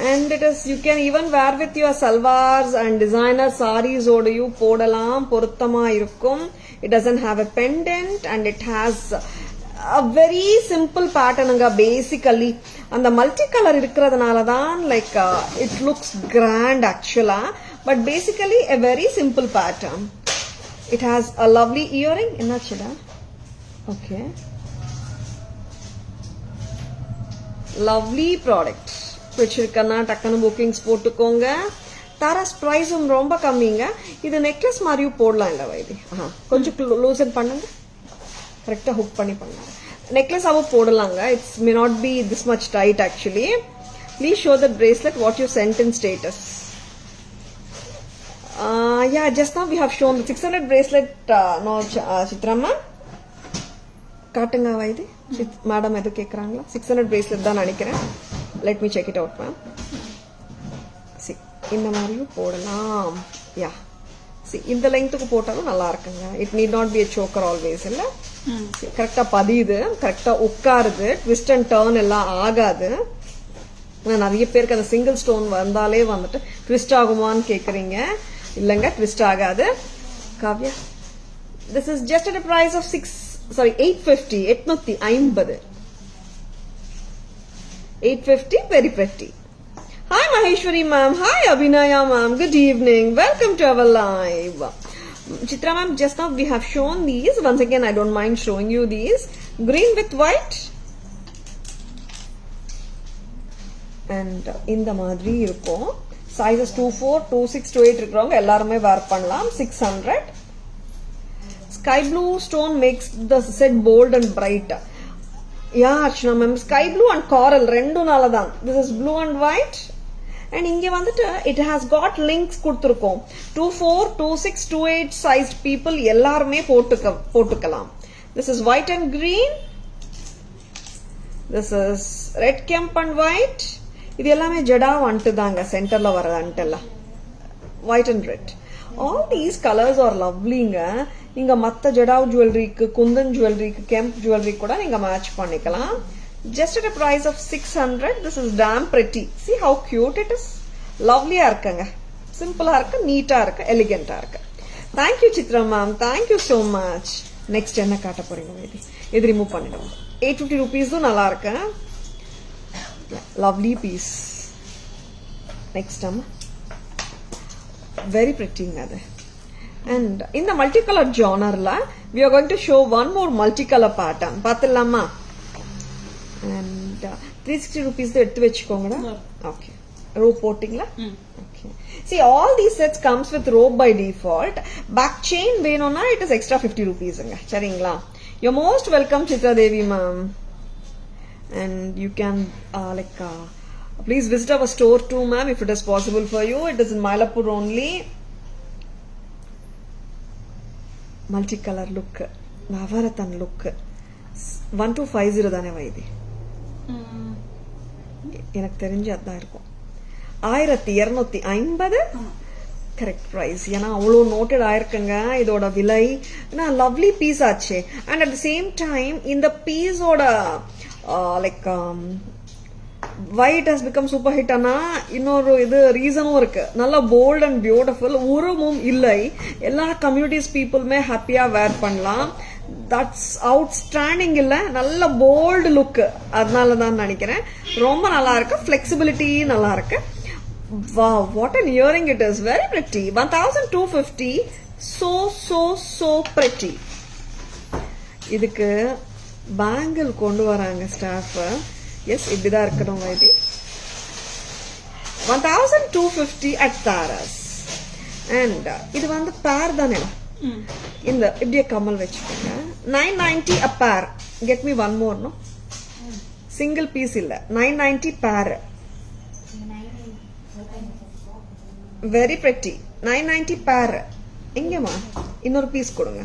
And it is, you can even wear with your salwars and designer sarees odayu போடலாம். பொருத்தமா இருக்கும். It doesn't have a pendant and it has a very simple pattern anga basically. அந்த multi colour இருக்கிறதுனால தான் like it looks grand actually, but basically a very simple pattern. It has a lovely earring. என்னச்சுடா? Okay. Lovely product. வச்சிருக்கனா டக்குன்னு bookings போட்டுக்கோங்க. தாராஸ் பிரைஸும் ரொம்ப கம்மிங்க. இது necklace மாதிரியும் போடலாம் இல்ல வைதி? கொஞ்சம் லூசன் பண்ணுங்க. கரெக்டா ஹுக் பண்ணி பண்ணுங்க. நெக்லஸாவும் போடலாங்க. It's may not be this much tight actually. Please show the bracelet what you sent in status. Yeah, just now we have shown the 600 bracelet. No, Chitrama காட்டுங்க வைதி. மேடம் எது கேக்குறாங்களா? 600 bracelet தான் நினைக்கிறேன். Let me check it out ma'am. See, இந்த மாதிரியும் போடலாம். Yeah. See, இந்த லெங்க்த்துக்கு போட்டாலும் நல்லா இருக்குங்க. It need not be a choker always இல்ல. கரெக்டா பதியுது, கரெக்டா உட்காருது, ட்விஸ்ட் அண்ட் டர்ன் எல்லாம் ஆகாது. நிறைய பேருக்கு அந்த சிங்கிள் ஸ்டோன் வந்தாலே வந்துட்டு ட்விஸ்ட் ஆகுமான்னு கேக்குறீங்க. இல்லங்க, ட்விஸ்ட் ஆகாது. Kavya, this is just at a price of 850. 850. 850, very pretty. Hi Maheshwari ma'am. Hi Abhinaya ma'am. Good evening. Welcome to our live. Chitra ma'am, just now we have shown these. Once again, I don't mind showing you these. Green with white. And in the madri irukom. Sizes 2-4, 2-6, 2-8 irukravanga ellarume wear pannalam. 600. Sky blue stone makes the set bold and bright. Yeah, Archana ma'am, sky blue and coral rendu nala dhaan. This is blue and white. And inge vandu it has got links kuduthirkom. 2-4, 2-6, 2-8 sized people ellarume போட்டுக்கலாம். This is white and green. This is red kemp and white. இது எல்லாமே ஜடா வந்துட்டு தாங்க சென்டர்ல வரதான்ட்டல. White and red. All these colors are lovelyங்க. நீங்க மத்த jadau ஜுவல்லரிக்கு, Kundan ஜுவல்லரிக்கு, கெம்ப் jewellery கூட நீங்க மேட்ச் பண்ணிக்கலாம். Just at a price of 600. This is damn pretty. See how cute it is. Lovely ஆ இருக்குங்க. சிம்பிளா இருக்கு, நீட்டா இருக்கு, எலிகென்ட்டா இருக்கு. Thank you Chitra ma'am. Thank you so much. Next என்ன காட்ட போறீங்க வேதி? இது ரிமூவ் பண்ணிடுவோம். 850 rupees நல்லா இருக்கு. lovely piece. Next very pretty ngada. And in the multicolor genre la, we are going to show one more multicolor pattern. Pathilama. And 360 rupees the eduthu vechukongada. Okay. Rope portingla. Okay. See, all these sets comes with rope by default. Back chain venona it is extra 50 rupees anga. Seringla. You're most welcome, Chitra Devi ma'am. And you can please visit our store too, ma'am, if it is possible for you. It is in Mylapore only. Multicolor look, Navarathan look. 1250 தானே why this. எனக்கு தெரிஞ்சு அதான் இருக்கும். 1250 correct price. ஏன்னா அவ்வளோ noted ஆயிருக்குங்க இதோட விலை. ஏன்னா லவ்லி பீஸ் ஆச்சு. And at the same time இந்த பீஸோட why it has become super hit ana இன்னொரு இது ரீசனும் இருக்கு. நல்ல போல்ட் அண்ட் பியூட்டிஃபுல், உருவமும் இல்லை. எல்லா கம்யூனிட்டிஸ் பீப்புளுமே ஹாப்பியா வேர் பண்ணலாம். தட்ஸ் அவுட்ஸ்டாண்டிங் இல்ல, நல்ல போல்டு லுக். அதனால தான் நினைக்கிறேன் ரொம்ப நல்லா இருக்கு. ஃபிளெக்சிபிலிட்டி நல்லா இருக்கு. Wow, what an earring it is. Very pretty. 1250. So pretty. இதுக்கு பேங்கிள் கொண்டு வராங்க ஸ்டாஃப். எஸ், இப்படிதான் இருக்கணும் வைதி. 1250 at Taras. And இது வந்து பேர் தானே. இந்த இப்படியே கமல் வச்சுக்கோங்க. 990 a pair. Get me one more, no? Single piece இல்ல, 990 pair. Very pretty. 990 pair. எங்கம்மா இன்னொரு பீஸ் கொடுங்க.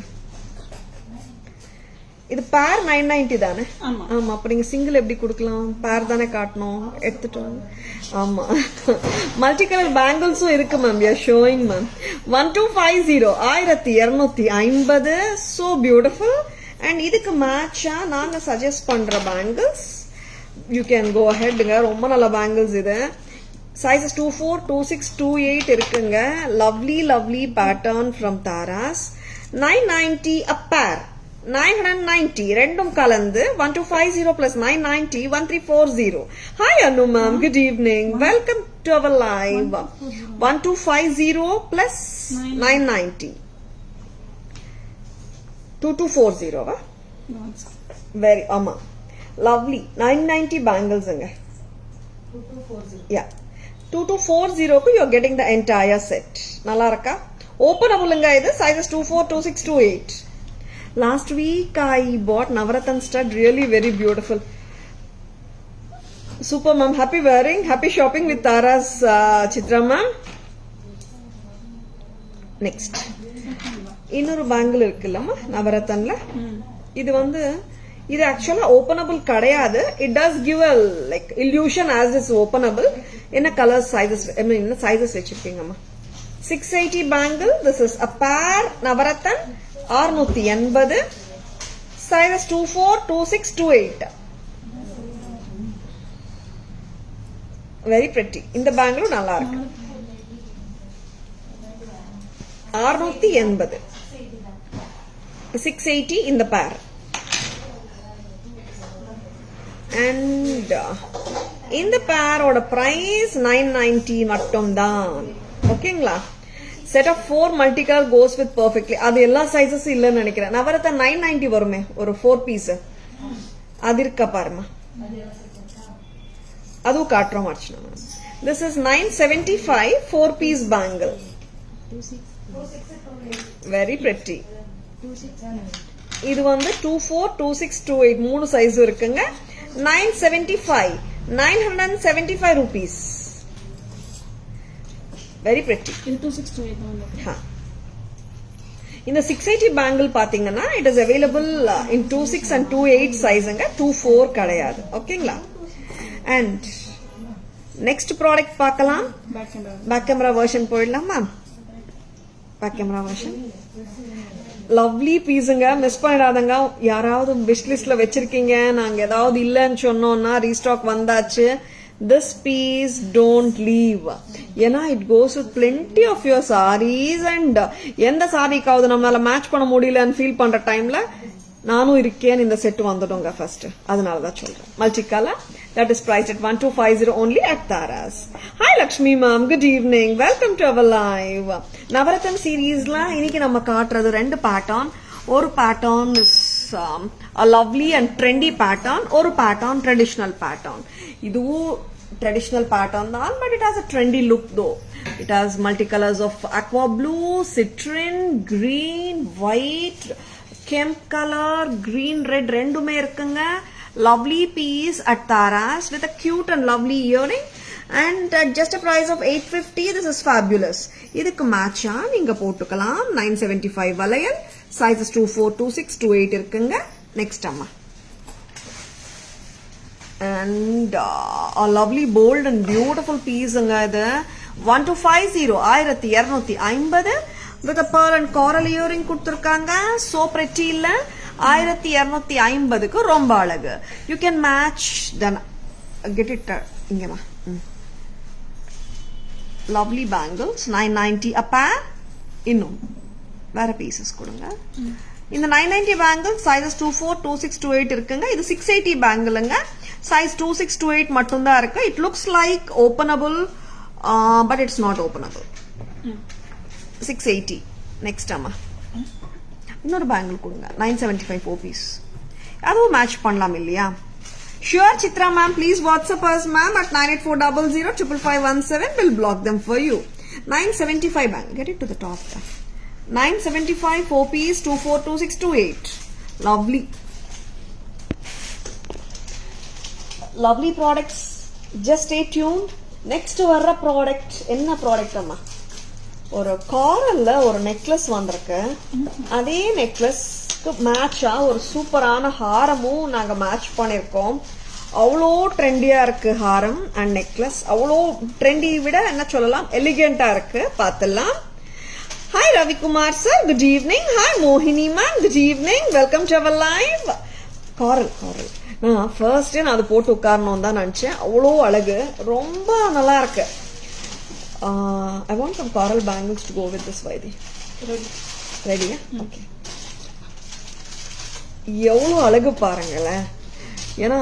இது பேர் 990 தானே? ஆமா. அப்ப நீங்க சிங்கிள் எப்படி கொடுக்கலாம்? பேர் தானே காட்டணும். எடுத்துட்டோம். ஆமா. மல்டி கலர் பேங்கிள்ஸும் இருக்கு ma'am. we are showing ma'am. 1250 1250. so beautiful. and இதுக்கு மேட்சா நாங்க சஜஸ்ட் பண்ற bangles you can go ahead. ரொம்ப நல்ல பேங்கிள்ஸ் இது. sizes 24, 26, 28 இருக்குங்க. lovely pattern from Taras. 990 a pair. 990 ரெண்டும் கலந்து 1250 plus 990 1340. Hi Anu ma'am, good evening. Welcome to our live. 1250 plus 990 2240 va? Very ama lovely. 990 bangles anga. 2240. Yeah, 2240 ku you are getting the entire set. நல்லா இருக்கா? openable anga idu. sizes 24, 26, 28. Last week I bought Navarathan stud, really very beautiful. Super ma'am, happy wearing, happy shopping with Taras, Chitra ma'am. Next, இன்னொரு bangle இருக்குல்லம்மா நவரத்தன்ல. இது வந்து இது ஆக்சுவலா openable கிடையாது. It does give a like illusion as it's openable. என்ன colour sizes என்ன sizes வச்சிருக்கீங்கம்மா? 680 bangle. This is a pair Navarathan. 680. Sizes 24, 26, 28. Very pretty. இந்த பேங்கிளும் நல்லா இருக்கு. 680. 680 in the pair. And இந்த பேரோட பிரைஸ் 990 மட்டும் தான். ஓகேங்களா? set of 4 multicolor goes with perfectly. அது எல்லா சைஸஸ் இல்லன்னு நினைக்கிறேன். நவரத்தன் 990 வருமே ஒரு 4 பீஸ். அது இருக்கா பாருமா. அதுவும் காட்டுறோம் Archana. This is 975 4 piece bangle. Very pretty. இது வந்து 24, 26, 28 மூணு சைஸ் இருக்குங்க. 975 975 rupees. Very pretty. In 2628. இந்த 680 பேங்கிள் பாத்தீங்கன்னா it is available in 26 and 28 சைஸ்ங்க. 24 கிடையாது. ஓகேங்களா? and next product பார்க்கலாம். பேக் கேமரா வெர்ஷன் போயிடலாமா? பேக் கேமரா வெர்ஷன் லவ்லி பீஸுங்க. மிஸ் பண்ணிடாதங்க. யாராவது விஷ் லிஸ்ட்ல வச்சிருக்கீங்க, நாங்க ஏதாவது இல்லைன்னு சொன்னோம்னா ரீஸ்டாக் வந்தாச்சு. This piece don't leave. ஏன்னா it goes with plenty of your sarees and எந்த சாரிக்காவது நம்மளால மேட்ச் பண்ண முடியலன்னு ஃபீல் பண்ற டைம்ல நானும் இருக்கேன் இந்த செட் வந்துடுங்க ஃபர்ஸ்ட், அதனால தான் சொல்றேன். Multi colour that is priced at 1250 only at Taras. Hi Lakshmi ma'am, good evening, welcome to our live. நவரத்ன சீரீஸ்ல இன்னைக்கு நம்ம காட்டுறது ரெண்டு பேட்டர்ன். ஒரு pattern is a lovely and trendy pattern, ஒரு பேட்டர்ன் ட்ரெடிஷனல் பேட்டர்ன். இதுவும் traditional pattern தான், but it has a trendy look though. It has multicolors of aqua blue, citron, green, white, kemp color, green, red ரெண்டுமே இருக்குங்க. Lovely piece at Taras with a cute and lovely earring and at just a price of 850. This is fabulous. இதுக்கு மேட்சா நீங்க போட்டுக்கலாம். 975 வளையல், sizes 24, 26, 28 இருக்குங்க. Next அம்மா, and a lovely bold and beautiful piece anga idu 1250 1250 with a pearl and coral earring kuduthirukanga. So pretty illa 1250 ku romba alagu. You can match then get it inga ma. Lovely bangles 990 a pair. Innum vera pieces kodunga. இந்த 990 bangle sizes 24, 26, 28 இருக்குங்க. இது 680 பேங்கிள்ங்க. size 26 to 8 மட்டும் தான் இருக்கு. It looks like openable but it's not openable. 680. Next அம்மா, இன்னொரு bangle கொடுங்க. 975 4 piece. அதுவும் மேட்ச் பண்ணலாம் இல்லையா? Sure Chitra ma'am, please WhatsApp us ma'am at 98400 5517. We'll block them for you. 975 bangle. Get it to the top there. 975 4 piece 24, 26, 28. Lovely. Lovely products. Just stay tuned. Next வர்ற product என்ன product அம்மா? ஒரு காரல்ல ஒரு necklace வந்திருக்கு. அதே நெக்லஸ்க்கு மேட்சா ஒரு சூப்பரான ஹாரமும் நாங்க மேட்ச் பண்ணிருக்கோம். அவ்வளோ ட்ரெண்டியா இருக்கு ஹாரம் அண்ட் நெக்லஸ். அவ்வளோ ட்ரெண்டி விட என்ன சொல்லலாம், எலிகென்டா இருக்கு. பார்த்துலாம். Hi Ravi Kumar sir, good evening. Hi Mohini ma'am, good evening. Welcome to our live. Coral. நான் ஃபர்ஸ்ட் நான் அது போட்டு உட்காரணும் தான் நினைச்சேன். அவ்வளோ அழகு, ரொம்ப நல்லா இருக்கு. I want some coral bangles to go with this Vaidi. Ready? Okay. எவ்வளோ அழகு பாருங்களேன். ஏன்னா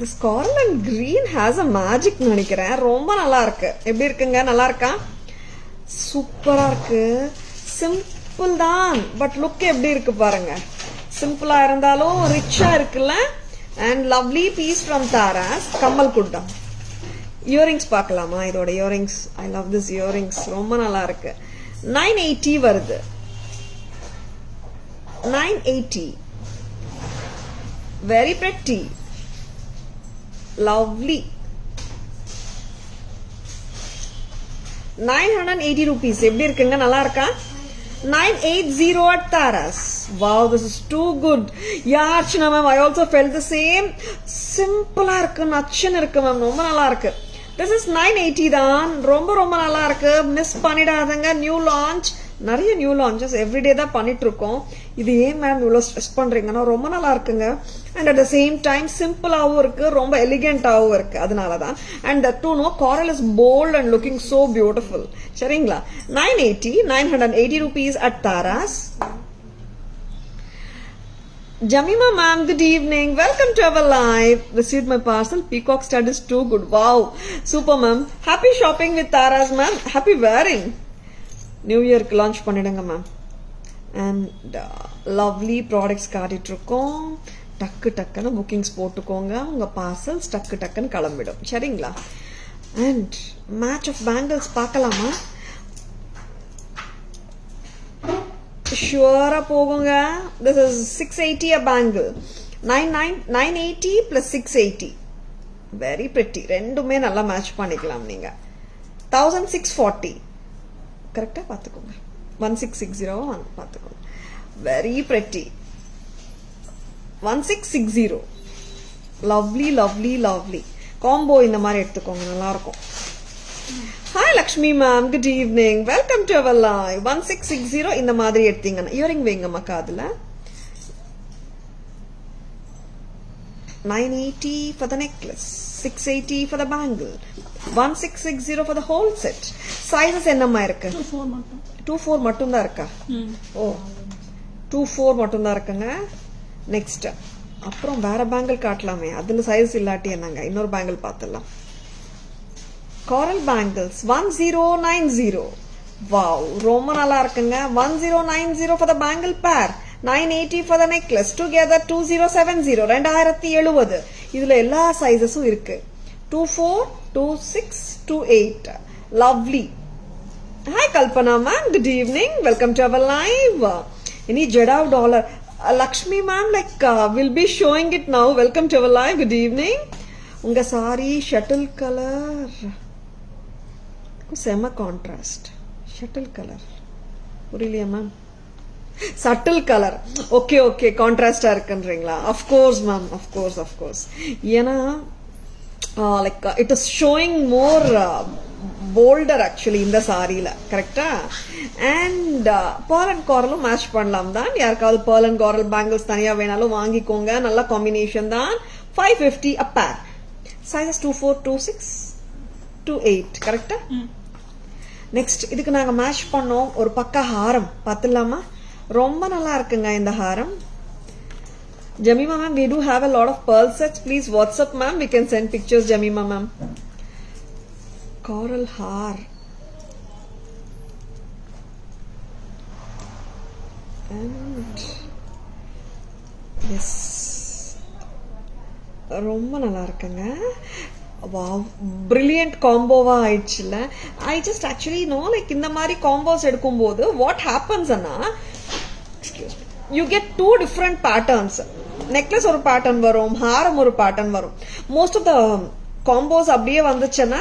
this coral and green has a magic நினைக்கிறேன். ரொம்ப நல்லா இருக்கு. எப்படி இருக்குங்க? நல்லா இருக்கா? சூப்பரா இருக்கு. சிம்பிள் தான், பட் லுக் எப்படி இருக்கு பாருங்க. சிம்பிளா இருந்தாலும் ரிச்சா இருக்குல்ல. And lovely piece from Taras. கம்மல் குட்டம். இயரிங்ஸ் பார்க்கலாமா? இதோட earrings, I love this earrings, ரொம்ப நல்லா இருக்கு. 980 வருது. 980. Very pretty. Lovely. 980 rupees. எப்படி இருக்குங்க? நல்லா இருக்கா? 980 at Taras. Wow, this is too good. Yeah, Archana ma'am, I also felt the same. Simple இருக்கு, நச்சன் இருக்கு மேம், ரொம்ப நல்லா இருக்கு. This is 980 தான். ரொம்ப ரொம்ப நல்லா இருக்கு. மிஸ் பண்ணிடாதங்க. நியூ லான்ச், நிறைய நியூ லான்ச்சஸ் எவ்ரிடே தான் பண்ணிட்டு இருக்கோம். இது ஏன் மேம் இவ்வளவு ஸ்ட்ரெஸ் பண்றீங்கன்னா ரொம்ப நல்லா இருக்குங்க. And at the same time சிம்பிளாவும் இருக்கு, ரொம்ப எலிகென்டாவும் இருக்கு. அதனாலதான். And that to know coral is bold and looking so beautiful. சரிங்களா? 980 rupees at Taras. Jamima ma'am, good evening. Welcome to our live. Received my parcel. Peacock stud is too good. Wow. Super ma'am. Happy shopping with Taras ma'am. Happy wearing. New Year launch பண்ணிடுங்க ma'am. And lovely products காட்டிட்டு இருக்கோம். டக்குன்னு bookings போட்டுக்கோங்க. உங்க parcels டக்குன்னு கிளம்பிடும். சரிங்களா? And match of bangles பார்க்கலாமா? ஷுவரா போகுங்க. This is 680 a bangle. 980 plus 680. Very pretty. ரெண்டுமே நல்லா மேட்ச் பண்ணிக்கலாம் நீங்க. 1640. கரெக்டா பாத்துக்கோங்க. 1660 பாத்துக்கோங்க. Very pretty. 1660. லவ்லி. காம்போ இந்த மாதிரி எடுத்துக்கோங்க, நல்லா இருக்கும். Hi Lakshmi ma'am, good evening. Welcome to our live. 1660 இந்த மாதிரி எடுத்தீங்கன்னா இயரிங் வைங்கம்மா காதுல. 980 for the necklace, 680 for the bangle, 1660 for the whole set. Sizes என்னம்மா இருக்கு? 24 மட்டும் தான் இருக்கா? ஓ, 24 மட்டும் தான் இருக்குங்க. நெக்ஸ்ட் அப்புறம் வேற பேங்கிள் காட்டலாமே, அதுல சைஸ் இல்லாட்டி என்னங்க, இன்னொரு பேங்கிள் பார்த்துடலாம். காரல் பேங்கிள்ஸ் 1090. வாவ், ரொம்ப நல்லா இருக்குங்க. 1090 for the bangle pair, 980 for the necklace, together 2070, 2070. இதுல எல்லா சைஸஸும் இருக்கு. 24, 26, 28. Lovely. Hi Kalpana ma'am, good evening. Welcome to our live. Any Jeddah dollar. Lakshmi ma'am, we'll be showing it now. Welcome to our live. Good evening. Unga sari shuttle color. Sema contrast. Shuttle color. Puriliya ma'am. Subtle color. Okay. Contrast irukandringla. Of course ma'am. Of course. Yena it is showing more bolder actually இந்த சாரியில, கரெக்டா? And pearl and coral match பண்ணலாம் தான். யாருக்காவது pearl and coral bangles தனியா வேணாலும் வாங்கிக்கோங்க. நல்ல combination தான். 550 a pair. Sizes 24, 26, 28, கரெக்டா? நெக்ஸ்ட் இதுக்கு நாங்க மேட்ச் பண்ணோம் ஒரு பக்கா ஹாரம். பார்த்துலாமா? ரொம்ப நல்லா இருக்குங்க இந்த ஹாரம். Jamima ma'am, we do have a lot of pearl sets. Please WhatsApp ma'am, we can send pictures Jamima ma'am. Coral haar. And yes, ரொம்ப நல்லா இருக்குங்க. Wow, brilliant combo-வா ஆயிடுச்சுல. I just actually know இந்த மாதிரி combos எடுக்கும்போது what happens Anna, excuse me, you get two different patterns. Necklace ஒரு pattern வரும், ஹாரம் ஒரு பேட்டர்ன் வரும். மோஸ்ட் ஆஃப் த காம்போஸ் அப்படியே வந்துச்சுன்னா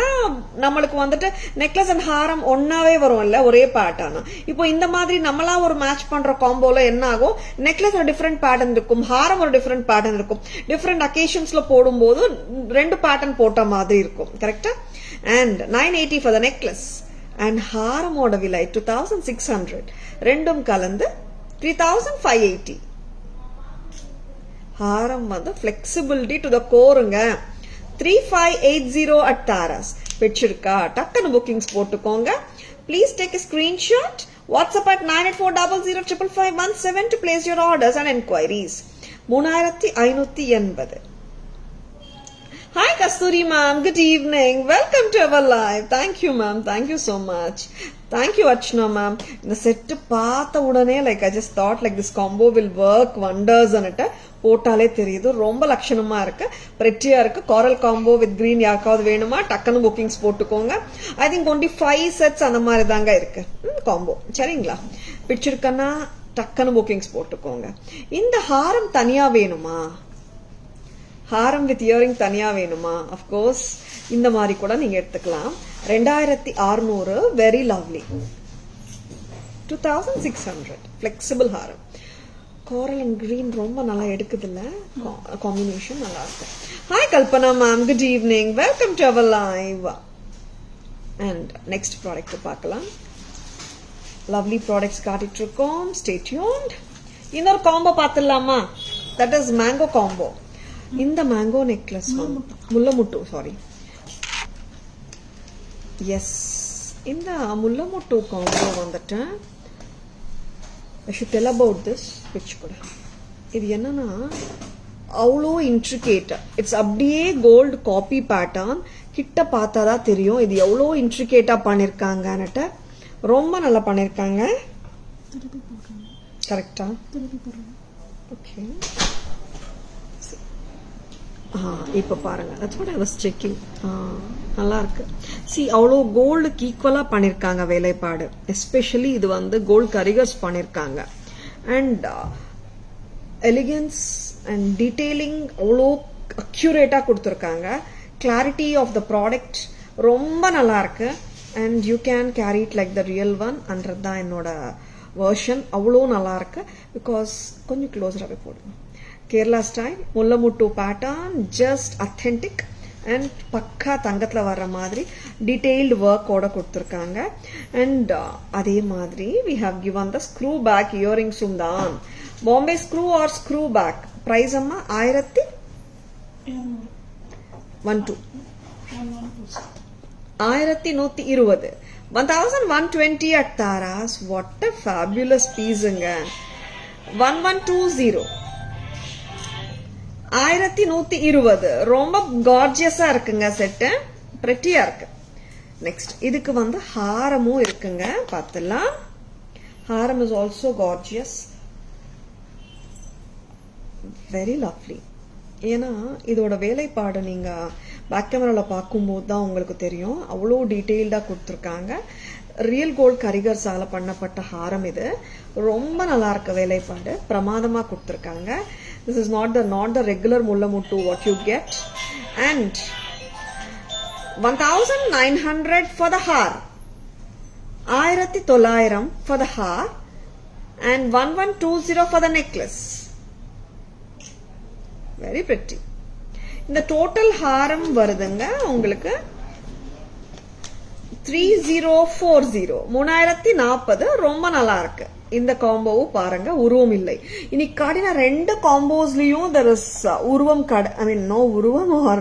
நம்மளுக்கு வந்துட்டு நெக்லஸ் அண்ட் ஹாரம் ஒன்னாவே வரும் இல்ல, ஒரே பேட்டர்ன். இப்போ இந்த மாதிரி நம்மளா ஒரு மேட்ச் பண்ற காம்போல என்ன ஆகும், நெக்லஸ் ஒரு டிஃப்ரெண்ட் பேட்டர்ன் இருக்கும், ஹாரம் ஒரு டிஃப்ரெண்ட் பேட்டர்ன் இருக்கும். டிஃப்ரெண்ட் அகேஷன்ஸ்ல போடும்போது ரெண்டு பேட்டர்ன் போட்ட மாதிரி இருக்கும், கரெக்டா? And 980 for the necklace and ஹாரமோட விலை 2600, ரெண்டும் கலந்து 3580. ஹாரம் வந்து flexibility to the coreங்க. 3580 at Taras. பிடிச்சிருக்கா? டக்குனு bookings போட்டுக்கோங்க. Please take a screenshot. WhatsApp at 9840055517 to place your orders and enquiries. 3580. Hi Kasturi ma'am, good evening. Welcome to our live. Thank you ma'am, thank you so much. Thank you Archana ma'am. இந்த set பார்த்த உடனே I just thought this combo will work wonders on it. போட்டாலே தெரியுது, ரொம்ப லட்சணமா இருக்கு, பிரெட்டியா இருக்கு. காரல் combo with green யாருக்காவது வேணுமா டக்குன்னு புக்கிங்ஸ் போட்டுக்கோங்க. ஐ திங்க் ஒன்லி 5 செட்ஸ் அந்த மாதிரி தாங்க இருக்கு காம்போ, சரிங்களா? பிடிச்சிருக்கன்னா டக்குன்னு புக்கிங்ஸ் போட்டுக்கோங்க. இந்த ஹாரம் தனியா வேணுமா, ஹாரம் வித் இயரிங் தனியா வேணுமா, அஃப்கோர்ஸ் இந்த மாதிரி கூட நீங்க எடுத்துக்கலாம். 2600, very lovely. 2600 flexible Haram. coral and green ரொம்ப நல்லா எடுக்குது இல்ல, காம்பினேஷன் நல்லா இருக்கு. Hi Kalpana ma'am, good evening, welcome to our live. And next product பார்க்கலாம். லவ்லி ப்ராடக்ட்ஸ் காட்டிட்டு இருக்கோம், ஸ்டே டியூன்ட். இன்னொரு காம்போ பார்த்துடலாமா? That is mango combo. இந்த மேங்கோ நெக்லஸ் முல்லமுட்டு, சாரி, எஸ், இந்த முல்லமுட்டு காம்போ வந்துட்டு I should tell about this which கூட. இது என்னன்னா அவ்வளோ இன்ட்ரிகேட், இட்ஸ் அப்படியே கோல்டு காப்பி பேட்டர்ன். கிட்ட பார்த்தாதான் தெரியும் இது எவ்வளோ இன்ட்ரிகேட்டா பண்ணிருக்காங்கன்னுட்டு. ரொம்ப நல்லா பண்ணிருக்காங்க, கரெக்டா? ஓகே, இப்ப பாருங்க, that's what I was checking. நல்லா இருக்கு. See, அவ்வளோ கோல்டுக்கு ஈக்குவலா பண்ணிருக்காங்க வேலைப்பாடு. எஸ்பெஷலி இது வந்து கோல்டு கரிகர்ஸ் பண்ணிருக்காங்க. அண்ட் எலிகன்ஸ் அண்ட் டீடைலிங் அவ்வளோ அக்யூரேட்டா கொடுத்துருக்காங்க. கிளாரிட்டி ஆஃப் த ப்ராடக்ட் ரொம்ப நல்லா இருக்கு. And you can carry it like the real one அன்றது தான் என்னோட வெர்ஷன். அவ்வளோ நல்லா இருக்கு. பிகாஸ் கொஞ்சம் க்ளோஸராகவே போடுங்க. கேரளா ஸ்டைல் முல்லமுட்டு பேட்டர்ன், ஜஸ்ட் அத்தென்டிக் அண்ட் பக்கா தங்கத்துல வர்ற மாதிரி டீடைல்டு ஒர்க்கோட கொடுத்துருக்காங்க. அண்ட் அதே மாதிரி we have given the screw back இயரிங்ஸும் தான். Bombay screw or screw back price அம்மா 1120, 1120 at Taras. What a fabulous piece. 1120. 1120 ரொம்ப கார்ஜியஸா இருக்குங்க செட்டு பிரெட்டியா இருக்கு நெக்ஸ்ட் இதுக்கு வந்து ஹாரமும் இருக்குங்க பார்த்தலாம் ஹாரம் is also gorgeous very lovely ஏன்னா இதோட வேலைப்பாடு நீங்க பேக் கேமரால பார்க்கும்போது தான் உங்களுக்கு தெரியும் அவ்வளோ டீட்டெயில்டா கொடுத்துருக்காங்க ரியல் கோல்ட் கரிகர்ஸால பண்ணப்பட்ட ஹாரம் இது ரொம்ப நல்லா இருக்கு வேலைப்பாடு பிரமாதமா கொடுத்துருக்காங்க this is not the regular mullamuttu what you get and 1900 for the har 1900 for the har and 1120 for the necklace very pretty இந்த டோட்டல் ஹாரம் வருதுங்க உங்களுக்கு 3040 3040 ரொம்ப நல்லா இருக்கு இந்த காம்போவும் பாருங்க உருவம் இல்லை இன்னைக்கு காட்டின ரெண்டு காம்போஸ்லயும் there is உருவம் I mean no உருவம் or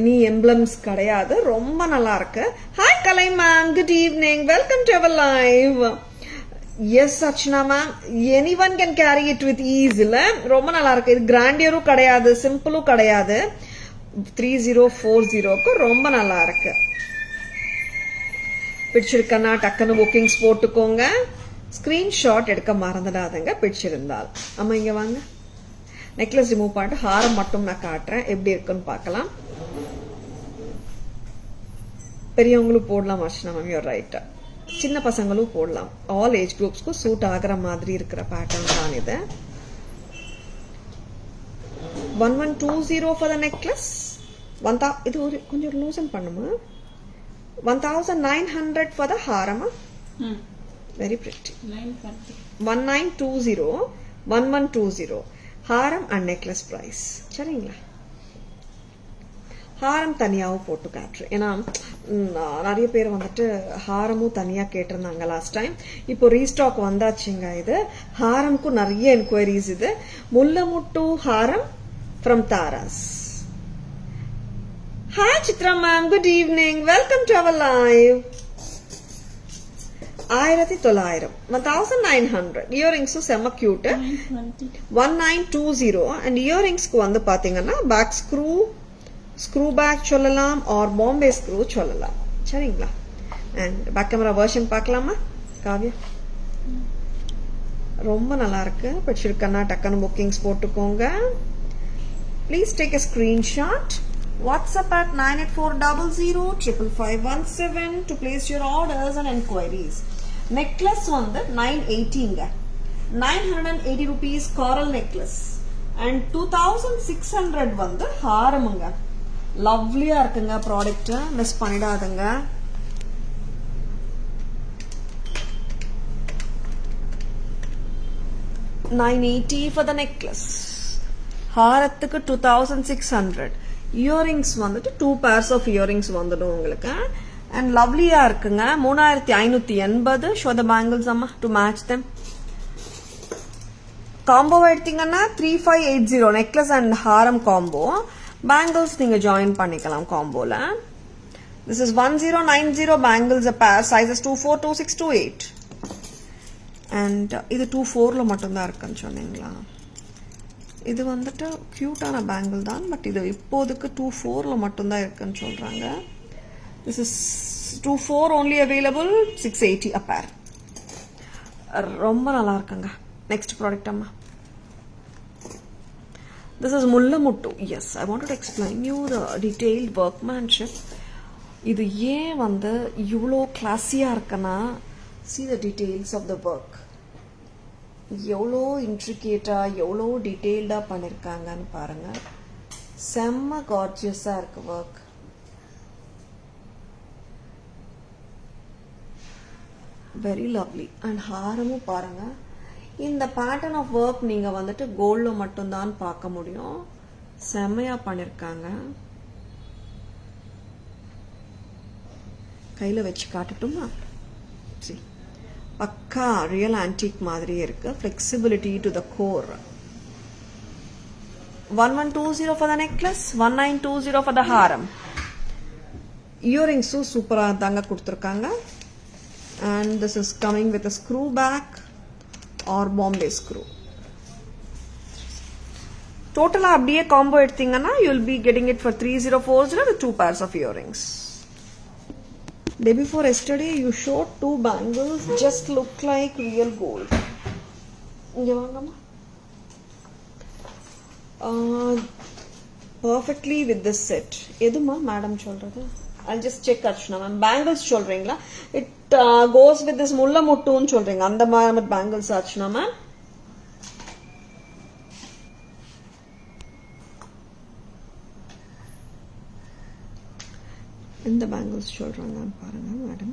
any emblems கிடையாது ரொம்ப நல்லா இருக்கு hi Kalai ma'am good evening welcome to our live yes Archana ma'am anyone can carry it with ease இல்ல ரொம்ப நல்லா இருக்கு இது கிராண்டியரும் கிடையாது சிம்பிளும் கிடையாது 3040க்கு ரொம்ப நல்லா இருக்கு பிடிச்சிருக்கனா டக்குன்னு புக்கிங்ஸ் போட்டுக்கோங்க ஸ்கிரீன்ஷாட் எடுக்க மறந்துடாதங்க பிடிச்சிருந்தால் அம்மா இங்க வாங்க நெக்லஸ் ரிமூவ் பண்ணிட்டு ஹாரம் மட்டும் நான் காட்டுறேன் எப்படி இருக்குன்னு பார்க்கலாம் பெரியவங்களும் போடலாம் அர்ச்சனா மேம் யூர் ரைட் சின்ன பசங்களும் போடலாம் ஆல் ஏஜ் குரூப்ஸ்க்கு சூட் ஆகிற மாதிரி இருக்கிற பேட்டர்ன் தான் இது 1120 for the necklace இது ஒரு கொஞ்சம் லூசன் பண்ணுமா 1900 for the haram very pretty 1120 haram and necklace price சரிங்களா ஹாரம் தனியாவும் போட்டு காட்டுறேன் ஏன்னா நிறைய பேர் வந்துட்டு ஹாரமும் தனியா கேட்டிருந்தாங்க லாஸ்ட் டைம் இப்போ ரீஸ்டாக் வந்தாச்சுங்க இது ஹாரம்க்கும் நிறைய என்கொயரிஸ் இது முல்லமுட்டு ஹாரம் from Tara's Hi Chitra ma'am, good evening. Welcome to our live. 1900 1900 earrings semma cute 1920 and earrings ku vandu pathina back screw back sollalam or bombay screw sollalam seringla and back camera version paakalama Kavya romba nalla irukku pidichirukana takkanu bookings potukonga please take a screenshot WhatsApp at 9840055517 to place your orders and enquiries. Necklace வந்து 980 980 rupees coral necklace and 2600 வந்து ஹாரமுங்க லவ்லியா இருக்குங்க product miss பண்ணிடாதங்க $980 for the necklace ஹாரத்துக்கு 2600 earrings வந்துட்டு 2 pairs of earrings வந்துடும் உங்களுக்கு and lovelyயா இருக்குங்க 3580 show the bangles amma to match them combo எடுத்தீங்கன்னா 3580 necklace and haram combo bangles நீங்க join பண்ணிக்கலாம் comboல this is 1090 bangles a pair sizes 24 26 28 and இது 24ல மட்டும் தான் இருக்குன்னு சொன்னீங்களா இது வந்துட்டு கியூட்டான பேங்கிள் தான் பட் இது இப்போதுக்கு 24ல மட்டும் தான் இருக்குன்னு சொல்றாங்க this is 24 only available 680 a pair ரொம்ப நல்லா இருக்குங்க next product அம்மா this is mullamuttu yes I wanted to explain you the detailed workmanship இது ஏன் வந்து இவ்ளோ கிளாஸியா இருக்குன்னா see the details of the work எவ்வளோ இன்ட்ரிகேட்டா எவ்வளோ டீட்டெயில்டா பண்ணிருக்காங்கன்னு பாருங்க செம்ம கார்ஜியஸா இருக்கு ஒர்க் வெரி லவ்லி அண்ட் ஹாரமும் பாருங்க இந்த பேட்டர்ன் ஆஃப் ஒர்க் நீங்க வந்துட்டு கோல்ட்ல மட்டும்தான் பார்க்க முடியும் செம்மையா பண்ணிருக்காங்க கையில வச்சு காட்டட்டுமா சரி பக்கா ரியல் ஆன்டிக் மாதிரியே இருக்கு flexibility to the core 1120 for the necklace 1920 for the haram earrings சூப்பரா தாங்க கொடுத்திருக்காங்க and this is coming with a screw back or bombay screw டோட்டலா அப்படியே காம்போ எடுத்தீங்கன்னா you will be getting it for 3040 with 2 pairs of earrings. Day before yesterday you showed 2 bangles just look like real gold. இங்க வாங்கம்மா. Perfectly with this set. எதுமா madam சொல்றது? I'll just check Archana ma'am. Bangles சொல்றீங்களா? It goes with this mulla muttuன்னு சொல்றீங்க. அந்த மாதிரி bangles Archana ma'am. இந்த bangles சொல்றாங்க பாருங்க madam.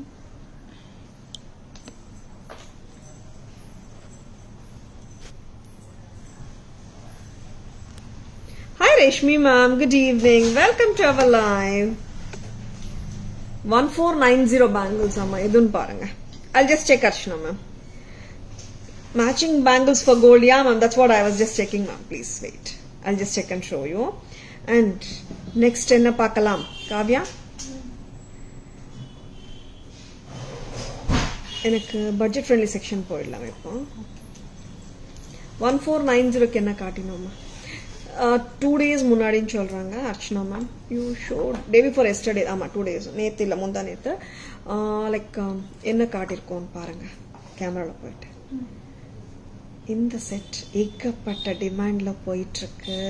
Hi Reshmi ma'am, good evening. Welcome to our live. 1490 bangles amma idun parunga. I'll just check Archana ma'am. Matching bangles for gold, yeah ma'am, that's what I was just checking ma'am. Please wait. I'll just check and show you. And next enna paakalam Kavya. எனக்கு budget friendly section போயிடலாம் இப்போ 1490க்கு என்ன காட்டினோமா 2 days முன்னாடின்னு சொல்றாங்க Archana ma'am you showed day before yesterday ஆமா 2 days நேத்து இல்ல முந்தா நேத்து லைக் என்ன காட்டியிருக்கோன்னு பாருங்க கேமரால போயிட்டு இந்த செட் ஏகப்பட்ட டிமாண்ட்ல போயிட்டு இருக்கு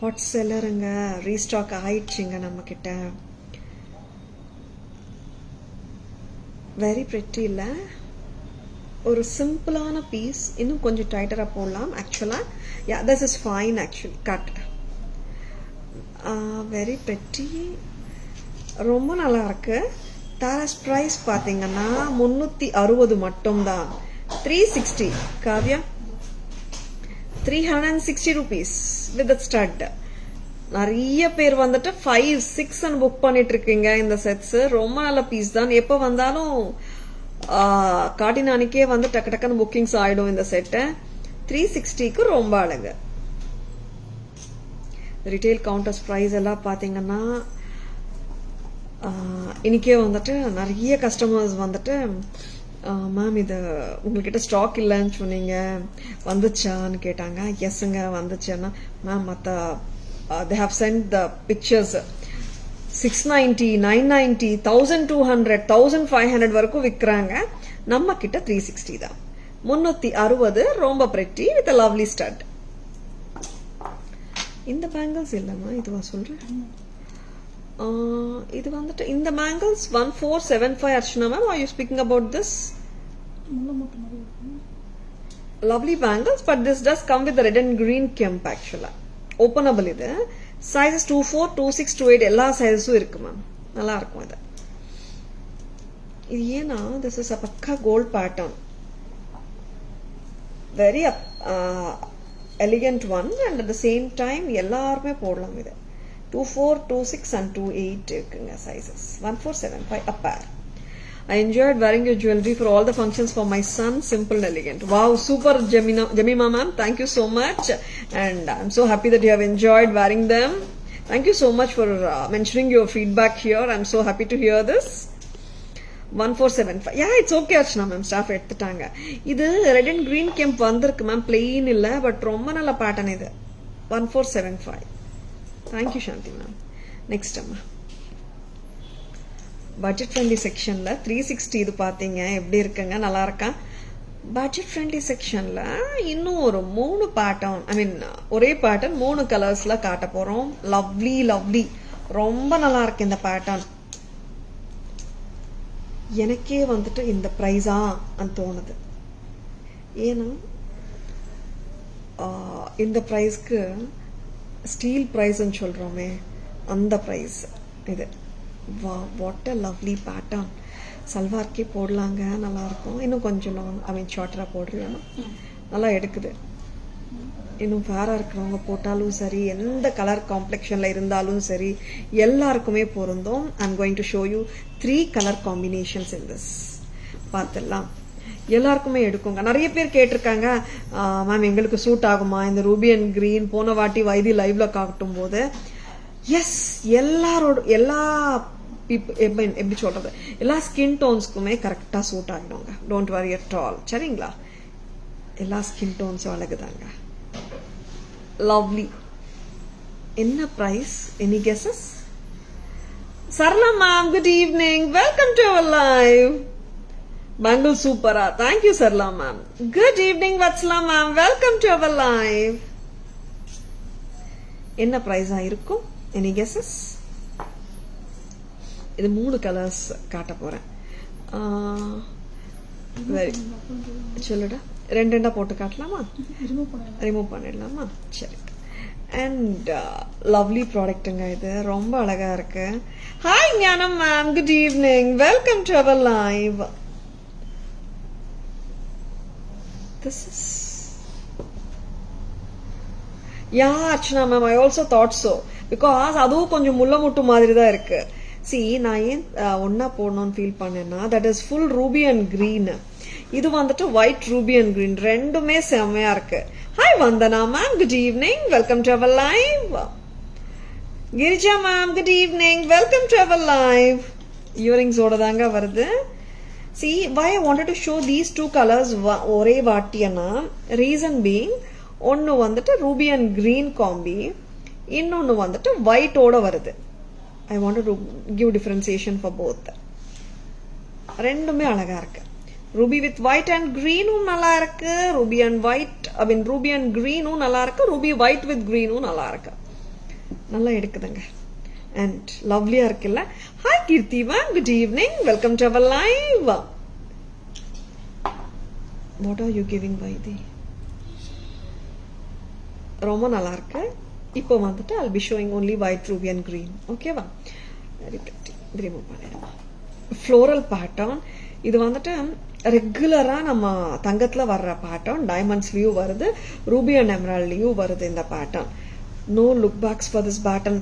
ஹாட் செல்லருங்க ரீஸ்டாக் ஆயிடுச்சுங்க நம்ம கிட்ட வெரி பிரிட்டி இல்ல ஒரு சிம்பிளான பீஸ் இன்னும் கொஞ்சம் டைட்டரா போடலாம் ஆக்சுவலா yeah this is fine actually cut very pretty ரொம்ப நல்லா இருக்கு தாராஸ் பிரைஸ் பாத்தீங்கன்னா 360 மட்டும் தான் 360 Kavya 360 rupees with the stud நிறைய பேர் வந்துட்டு 5-6 புக் பண்ணிட்டு இருக்கீங்க இந்த செட்ஸ் ரொம்ப நல்ல பீஸ் தான் எப்ப வந்தாலும் காட்டின அன்னைக்கே வந்து டக்கு டக்குன்னு புக்கிங்ஸ் ஆயிடும் இந்த செட்டை 360க்கு ரொம்ப அழகு ரிட்டைல் கவுண்டர்ஸ் பிரைஸ் எல்லாம் பாத்தீங்கன்னா இன்னைக்கே வந்துட்டு நிறைய கஸ்டமர்ஸ் வந்துட்டு மேம் இது உங்ககிட்ட ஸ்டாக் இல்லைன்னு சொன்னீங்க வந்துச்சான்னு கேட்டாங்க எஸ்ங்க வந்துச்சுன்னா மேம் மற்ற they have sent the pictures 690 990 1200 1500 வரைக்கும் விக்கிறாங்க நம்ம கிட்ட 360 தான் 360 ரொம்ப pretty with a lovely stud இந்த பேங்கிள்ஸ் இல்லம்மா இதுவா சொல்றேன் இது வந்துட்டு இந்த bangles 1475 Archana ma'am are you speaking about this lovely bangles but this does come with the red and green kemp actually openable இது சைஸஸ் 24 26 28 எல்லா சைஸஸும் இருக்கு மேம் நல்லா இருக்கும் இது இது ஏன்னா this is a pukka gold pattern very elegant one and at the same time எல்லாருமே போடலாம் இது 24 26 and 28 இருக்குங்க sizes 1475 a pair. I enjoyed wearing your jewelry for all the functions for my son. Simple and elegant. Wow, super Jemima ma'am. Thank you so much. And I'm so happy that you have enjoyed wearing them. Thank you so much for mentioning your feedback here. I'm so happy to hear this. 1475. Yeah, it's okay Archana ma'am. Staff எடுத்துட்டாங்க. இது red and green kemp வந்திருக்கு ma'am. Plain இல்ல but ரொம்ப நல்ல pattern இது. 1475. Thank you Shanti ma'am. Next அம்மா. Budget friendly செக்ஷன்ல 360 இது பாத்தீங்க எப்படி இருக்குங்க நல்லா இருக்கா பட்ஜெட் ஃப்ரெண்ட்லி செக்ஷன்ல இன்னும் ஒரு 3 பேட்டர்ன் ஐ மீன் ஒரே பேட்டர்ன் 3 கலர்ஸ்ல காட்ட போறோம் லவ்லி ரொம்ப நல்லா இருக்கு இந்த பேட்டர்ன் எனக்கே வந்துட்டு இந்த பிரைஸா అని தோணுது ஏன்னா இந்த பிரைஸ்க்கு ஸ்டீல் பிரைஸ்ன்னு சொல்றோமே அந்த பிரைஸ் இது Wow, what a lovely pattern. சல்வார்க்கே போடலாங்க நல்லா இருக்கும் இன்னும் கொஞ்சம் லாங் ஐ மீன் ஷார்ட்டரா போடுறீங்கன்னா நல்லா எடுக்குது இன்னும் ஃபேரா இருக்கிறவங்க போட்டாலும் சரி எந்த கலர் காம்ப்ளெக்ஷன்ல இருந்தாலும் சரி எல்லாருக்குமே பொருந்தும் I am going to show you 3 colour combinations in this பார்த்துடலாம் எல்லாருக்குமே எடுக்குங்க நிறைய பேர் கேட்டிருக்காங்க மேம் எங்களுக்கு சூட் ஆகுமா இந்த ரூபி அண்ட் கிரீன் போன வாட்டி வைதி லைவ்ல காட்டும் போது எஸ் எல்லா எப்படி சொல்றது எல்லா ஸ்கின் டோன்ஸ்க்குமே கரெக்டா சூட் ஆகிடுங்க டோன்ட் வரி அட் ஆல் சரிங்களா எல்லா ஸ்கின் டோன்ஸும் அழகுதாங்க lovely. என்ன price? Any guesses? Sarla ma'am, good evening. Welcome to our live. Bangle supera. Thank you, Sarla ma'am. Good evening, Vatsala ma'am. Welcome to our live. என்ன price இருக்கும்? Any guesses? இது 3 colours காட்ட போறேன். Very சொல்லுடா, ரெண்டா போட்டு காட்டலாமா? Remove பண்ணிடலாமா? சரி. அண்ட் லவ்லி ப்ராடக்ட்டுங்க, இது ரொம்ப அழகா இருக்கு. Hi Gnanam ma'am, good evening. Welcome to our live. This is yeah Archana ma'am, I also thought so. Because அதுவும் கொஞ்சம் முள்ள முட்டு மாதிரி தான் இருக்கு. சி, நான் ஏன் ஒன்னா போடணும்னு ஃபீல் பண்ணேன்னா, that is full ruby and green. இது வந்துட்டு ஒயிட் ரூபி அண்ட் கிரீன், ரெண்டுமே செம்மையா இருக்கு. Hi Vandana ma'am, good evening. Welcome to our live. Girija ma'am, good evening. Welcome to our live. இயரிங்ஸோட தாங்க வருது. See, why I wanted to show these two colors ஒரே வாட்டியனா, reason being, ஒன்னு வந்துட்டு ரூபி அண்ட் கிரீன் காம்பி, இன்னொன்னு வந்துட்டு ஒயிட்டோட வருது. I wanted to give differentiation for both. ரெண்டுமே அழகா இருக்கு. ரூபி வித் ஒயிட் அண்ட் கிரீனும் நல்லா இருக்கு, ruby and white I mean ruby and கிரீனும் நல்லா இருக்கு, ரூபி ஒயிட் வித் கிரீனும் நல்லா இருக்கு. நல்லா எடுக்குதுங்க அண்ட் லவ்லியா இருக்குல்ல. Hi Keerthi ma'am, good evening. Welcome to our live. What are you giving Vaidhi? ரொம்ப நல்லா இருக்கு. இப்போ வந்துட்டு I'll be showing only white, ruby and green. ஓகேவா? Very pretty. ரிமூவ் பண்ணிடலாம். Floral pattern. இது வந்துட்டு ரெகுலரா நம்ம தங்கத்துல வர்ற பேட்டர்ன், டைமண்ட்ஸ்லயும் வருது, ரூபி அண்ட் எமரால்ட்லயும் வருது இந்த pattern. No look backs for this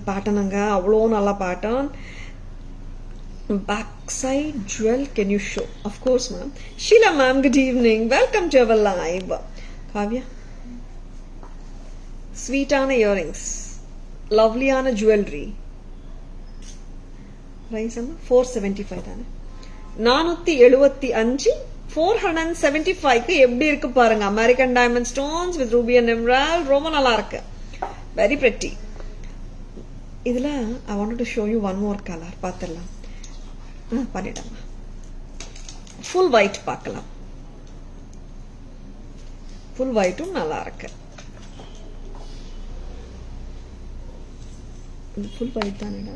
பேட்டர்னுங்க, அவ்வளோ நல்ல pattern. Back side jewel can you show? Of course ma'am. Sheela ma'am, good evening. Welcome to our live. Kavya, ஸ்வீட்டான இயரிங்ஸ், லவ்லியான ஜுவல்லரி. பிரைஸ் என்ன? 475 தானே? 475, 475க்கு எப்படி இருக்கு பாருங்க. American diamond stones with Ruby and emerald, ரொம்ப நல்லா இருக்கு. Very pretty. இதுல I wanted to show you one more color. பார்த்துடலாம். பண்ணிடலாம். ஃபுல் ஒயிட் பார்க்கலாம். ஃபுல் ஒயிட்டும் நல்லா இருக்கு. Full white தானேடா?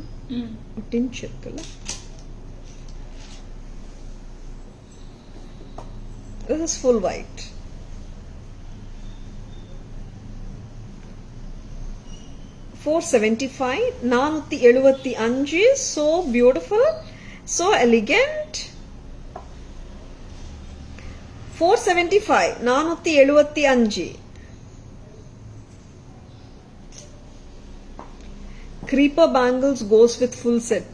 டின்ச் இருக்குல்ல. This is full white. $475, 475. So beautiful, so elegant. 475, 475. Creeper bangles goes with full set.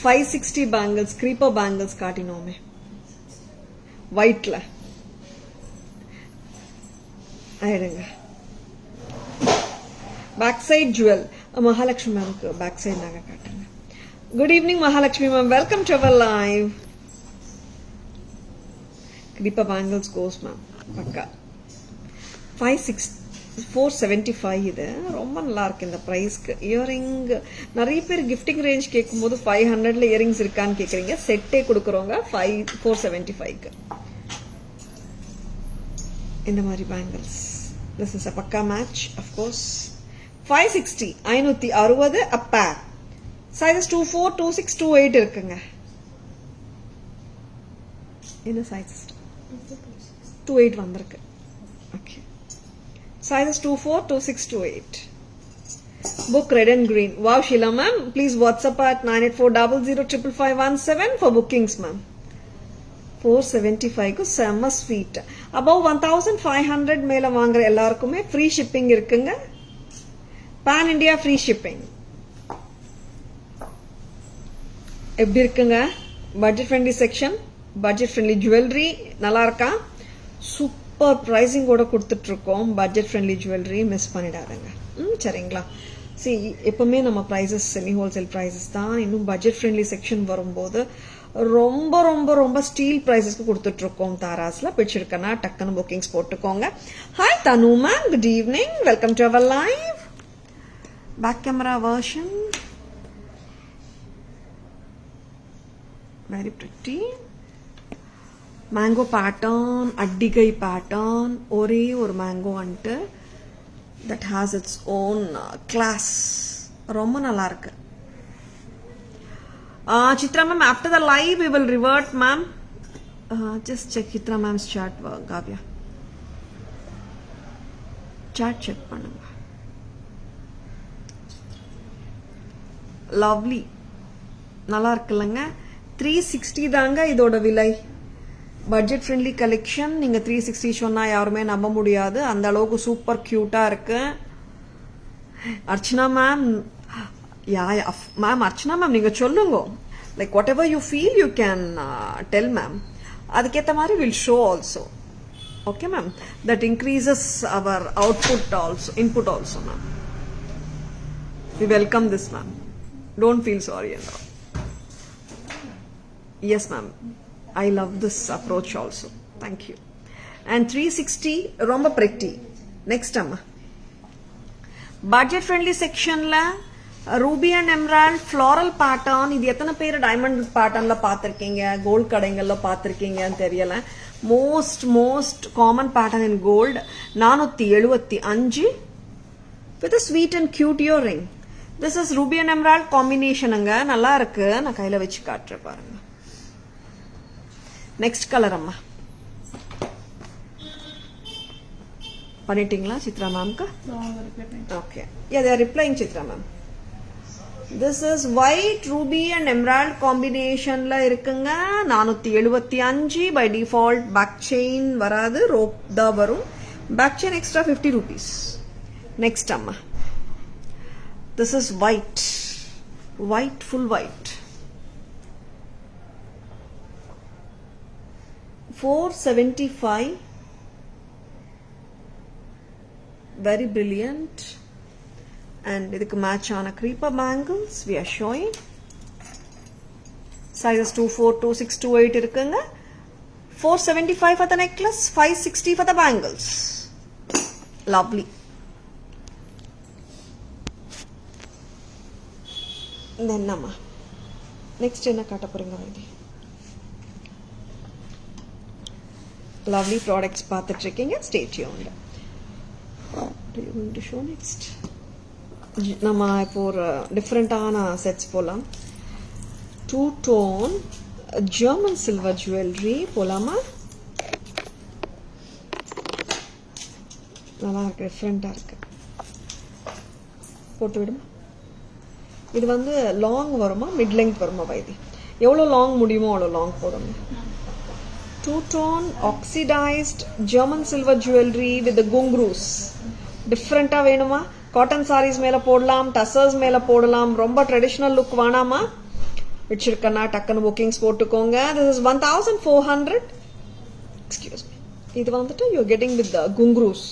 560 bangles, creeper bangles காட்டினோமே ஒயிட்ல. ஆயிடுங்க. Back side jewel. மகாலட்சுமி மேம்க்கு பேக் சைட் நாங்க காட்டுங்க. Good evening Mahalakshmi ma'am, welcome to our live. creeper bangles goes ma'am பக்கா. 475. இது ரொம்ப நல்லா இருக்கு இந்த பிரைஸ்க்கு. இயரிங் நிறைய பேர் கிஃப்டிங் ரேஞ்ச் கேட்கும்போது 500ல இயரிங்ஸ் இருக்கான்னு கேக்குறீங்க. செட்டே கொடுக்குறோங்க 475க்கு. இந்த மாதிரி bangles. This is a pukka match of course. 560, 560 a pair. Sizes 24, 26, 28 இருக்குங்க. என்ன சைஸஸ்? 28 வந்திருக்கு. Okay. Sizes 24, 26, 28. Book red and green. Wow, Sheila ma'am. Please WhatsApp at 9840055517 for bookings, ma'am. 475 க்கு செம்ம ஸ்வீட். Above 1500 மேல வாங்குற எல்லாருக்குமே ஃப்ரீ ஷிப்பிங் இருக்குங்க. Pan India free shipping. எப்படி இருக்குங்க? Budget friendly section, budget friendly jewellery நல்லா இருக்கா? சூப்பர் பிரைசிங் கூட கொடுத்துட்டு இருக்கோம். பட்ஜெட் ஃப்ரெண்ட்லி ஜுவல்லரி மிஸ் பண்ணிடாதங்க. சரிங்களா? எப்பவுமே நம்ம ப்ரைஸஸ் செமி ஹோல்சேல் ப்ரைஸஸ் தான். இன்னும் பட்ஜெட் ஃப்ரெண்ட்லி செக்ஷன் வரும்போது ரொம்ப ரொம்ப ரொம்ப ஸ்டீல் ப்ரைஸஸ்க்கு கொடுத்துட்டு இருக்கோம் தாராஸ்ல. பிடிச்சிருக்கனா டக்குன்னு புக்கிங்ஸ் போட்டுக்கோங்க. Hi Tanu ma'am, good evening, welcome to our live. Back camera version, very pretty. Mango pattern, அட்டிகை பேட்டர்ன், ஒரே ஒரு மேங்கோ வந்துட்டு that has its own class. ரொம்ப நல்லா இருக்கு. Chitra ma'am, after the live we will revert ma'am. Just check Chitra ma'am's chat, Gavya. Chat check பண்ணுங்க. Lovely. நல்லா இருக்குல்லங்க. 360 தாங்க இதோட விலை. Budget friendly collection. நீங்க 360 சொன்னா யாருமே நம்ப முடியாது, அந்த அளவுக்கு சூப்பர் கியூட்டா இருக்கு. Archana ma'am, ma'am Archana ma'am நீங்க சொல்லுங்க, like whatever you feel you can tell ma'am. அதுக்கேற்ற மாதிரி will show also. Okay ma'am, that increases our output also, input also ma'am. We welcome this ma'am, don't feel sorry and all. Yes ma'am, I love this approach also, thank you. And 360 ரொம்ப pretty. Next amma, budget friendly section la ruby and emerald floral pattern. இது எத்தனை பேர் diamond பேட்டர்ன்ல பாத்திருக்கீங்க, gold கடைங்கள்ல பாத்திருக்கீங்கன்னு தெரியல. Most common pattern in gold. 475 with a sweet and cute earring. This is ruby and emerald combination அங்க, நல்லா இருக்கு. நான் கையில வச்சு காட்டுறேன் பாருங்க. நெக்ஸ்ட் கலர் அம்மா பண்ணிட்டீங்களா சித்ரா மேம்க்கு? Okay, yeah, they are replying Chitra ma'am. This is white ruby and emerald combinationல இருக்குங்க. 475 by default. பேக் செயின் வராது, ரோப் தான் வரும். Back chain extra 50 rupees. Next அம்மா, this is white, full white. 475, very brilliant. And idukku match ana creeper bangles we are showing. Sizes 24, 26, 28 irukanga. 475 for the necklace, 560 for the bangles. Lovely. Then nama next enna kaata poringa idi. Lovely products பார்த்துட்டு இருக்கீங்க. Stay tuned. What are you going to show next? நம்ம இப்போ ஒரு டிஃப்ரெண்டான sets போலாம். 2-tone German silver jewelry போலாமா? நல்லா இருக்கு, டிஃப்ரெண்டா இருக்கு. போட்டு விடுமா? இது வந்து லாங் வருமா, மிட் லெங்த் வருமா வைதி? எவ்வளோ லாங் முடியுமோ அவ்வளோ லாங் போடணும். 2-tone oxidized German silver jewelry with the gungroos. டிஃப்ரெண்டா வேணுமா? காட்டன் சாரீஸ் மேல போடலாம், டசர்ஸ் மேல போடலாம். ரொம்ப ட்ரெடிஷனல் லுக் வேணாமா? வச்சிருக்கனா டக்குன்னு புக்கிங்ஸ் போட்டுக்கோங்க. This is 1400. Excuse me. இது வந்துட்டு you are getting with the gungroos.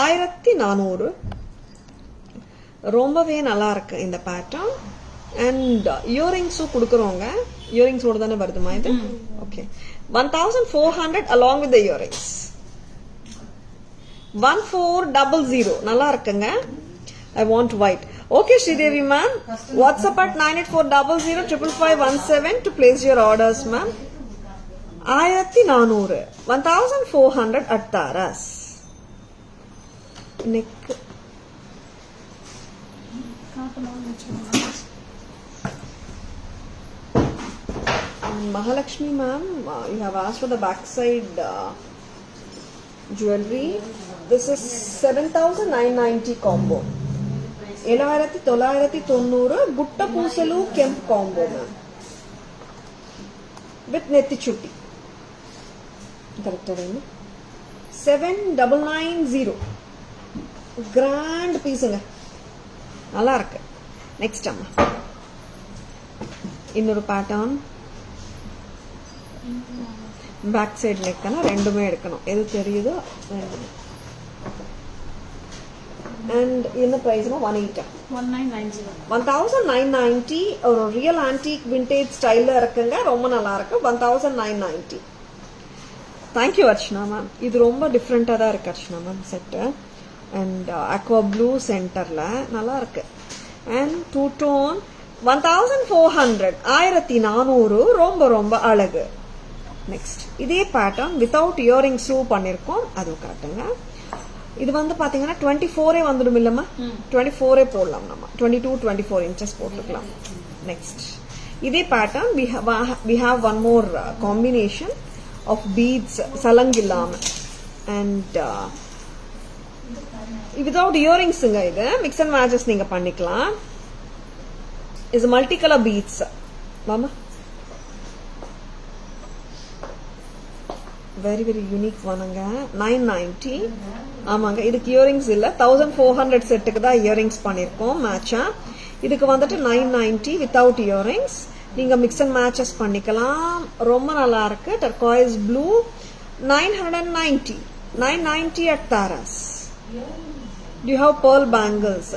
1400. ரொம்பவே நல்லா இருக்கு இந்த பேட்டர்ன். அண்ட் இயரிங்ஸும் கொடுக்குறோங்க. இயரிங்ஸோட தானே வருதுமா இது? Okay, 1400 along with the earrings. 1400. நல்லா இருக்குங்க. I want white. Okay, Sridevi ma'am, WhatsApp at 9840055517 to place your orders ma'am. 1400, 1400 at Taras. Neck. Mahalakshmi ma'am, you have asked for the backside jewelry. This is 7990 combo. 7990 gutta poosalu kemp combo ma'am with netti chutti. Correct avenu 7990. Grand piece nga, நல்லா இருக்கு. Next அம்மா இன்னொரு pattern. Back side நெக்னா ரெண்டுமே எடுக்கணும். எது தெரியுதோ ரெண்டுமே. And என்ன பிரைஸ்னா 180. 1990. 1990 ஒரு ரியல் ஆன்டிக் விண்டேஜ் ஸ்டைல்ல இருக்குங்க. ரொம்ப நல்லா இருக்கு. 1990. Thank you Archana ma'am. இது ரொம்ப டிஃப்ரெண்ட்டாக தான் இருக்கு Archana ma'am set. And Aqua blue சென்டர்ல நல்லா இருக்கு. அண்ட் டூ டோன் 1400 1400 ரொம்ப ரொம்ப அழகு. நெக்ஸ்ட் இதே பேட்டர்ன் வித்தவுட் இயரிங்ஸும் பண்ணியிருக்கோம். அது காட்டுங்க. இது வந்து பாத்தீங்கன்னா 24 வந்துடும் இல்லம்மா. 24 போடலாம் நம்ம. 22 24 இன்ச்சஸ் போட்டுக்கலாம். நெக்ஸ்ட் இதே pattern we have one more combination of beads சலங்கில்லாம and without earrings இது mix and matches நீங்க பண்ணிக்கலாம். is multicolor beads மாமா. வெரி வெரி யூனிக் வானுங்க. 990. ஆமாங்க, இதுக்கு இயரிங்ஸ் இல்ல. 1400 செட்டுக்கு தான் இயரிங்ஸ் பண்ணிருக்கோம் மேட்சா. இதுக்கு வந்துட்டு 990 வித்தவுட் இயரிங்ஸ். நீங்க மிக்ஸ் அண்ட் மேட்சஸ் பண்ணிக்கலாம். ரொம்ப நல்லா இருக்கு. Turquoise blue 990. 990 at Taras. Do you have pearl bangles?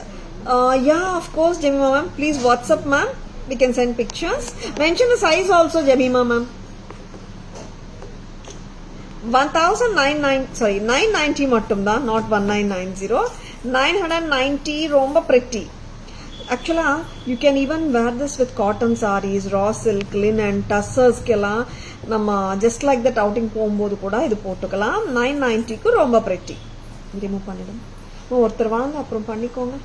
Yeah, of course, Jemima ma'am. Please WhatsApp ma'am. We can send pictures. Mention the size also, Jemima ma'am. 990 மட்டும் தான், not 1990. 990 ரொம்ப pretty. Actually, you can even wear this with cotton sarees, raw silk, linen, tussers கெல்லாம் நம்ம just like that outing போகும்போது கூட இது போட்டுக்கலாம். 990க்கு ரொம்ப pretty. ரிமூவ் பண்ணிடும். ஒருத்தர் வாங்க அப்புறம் பண்ணிக்கோங்க.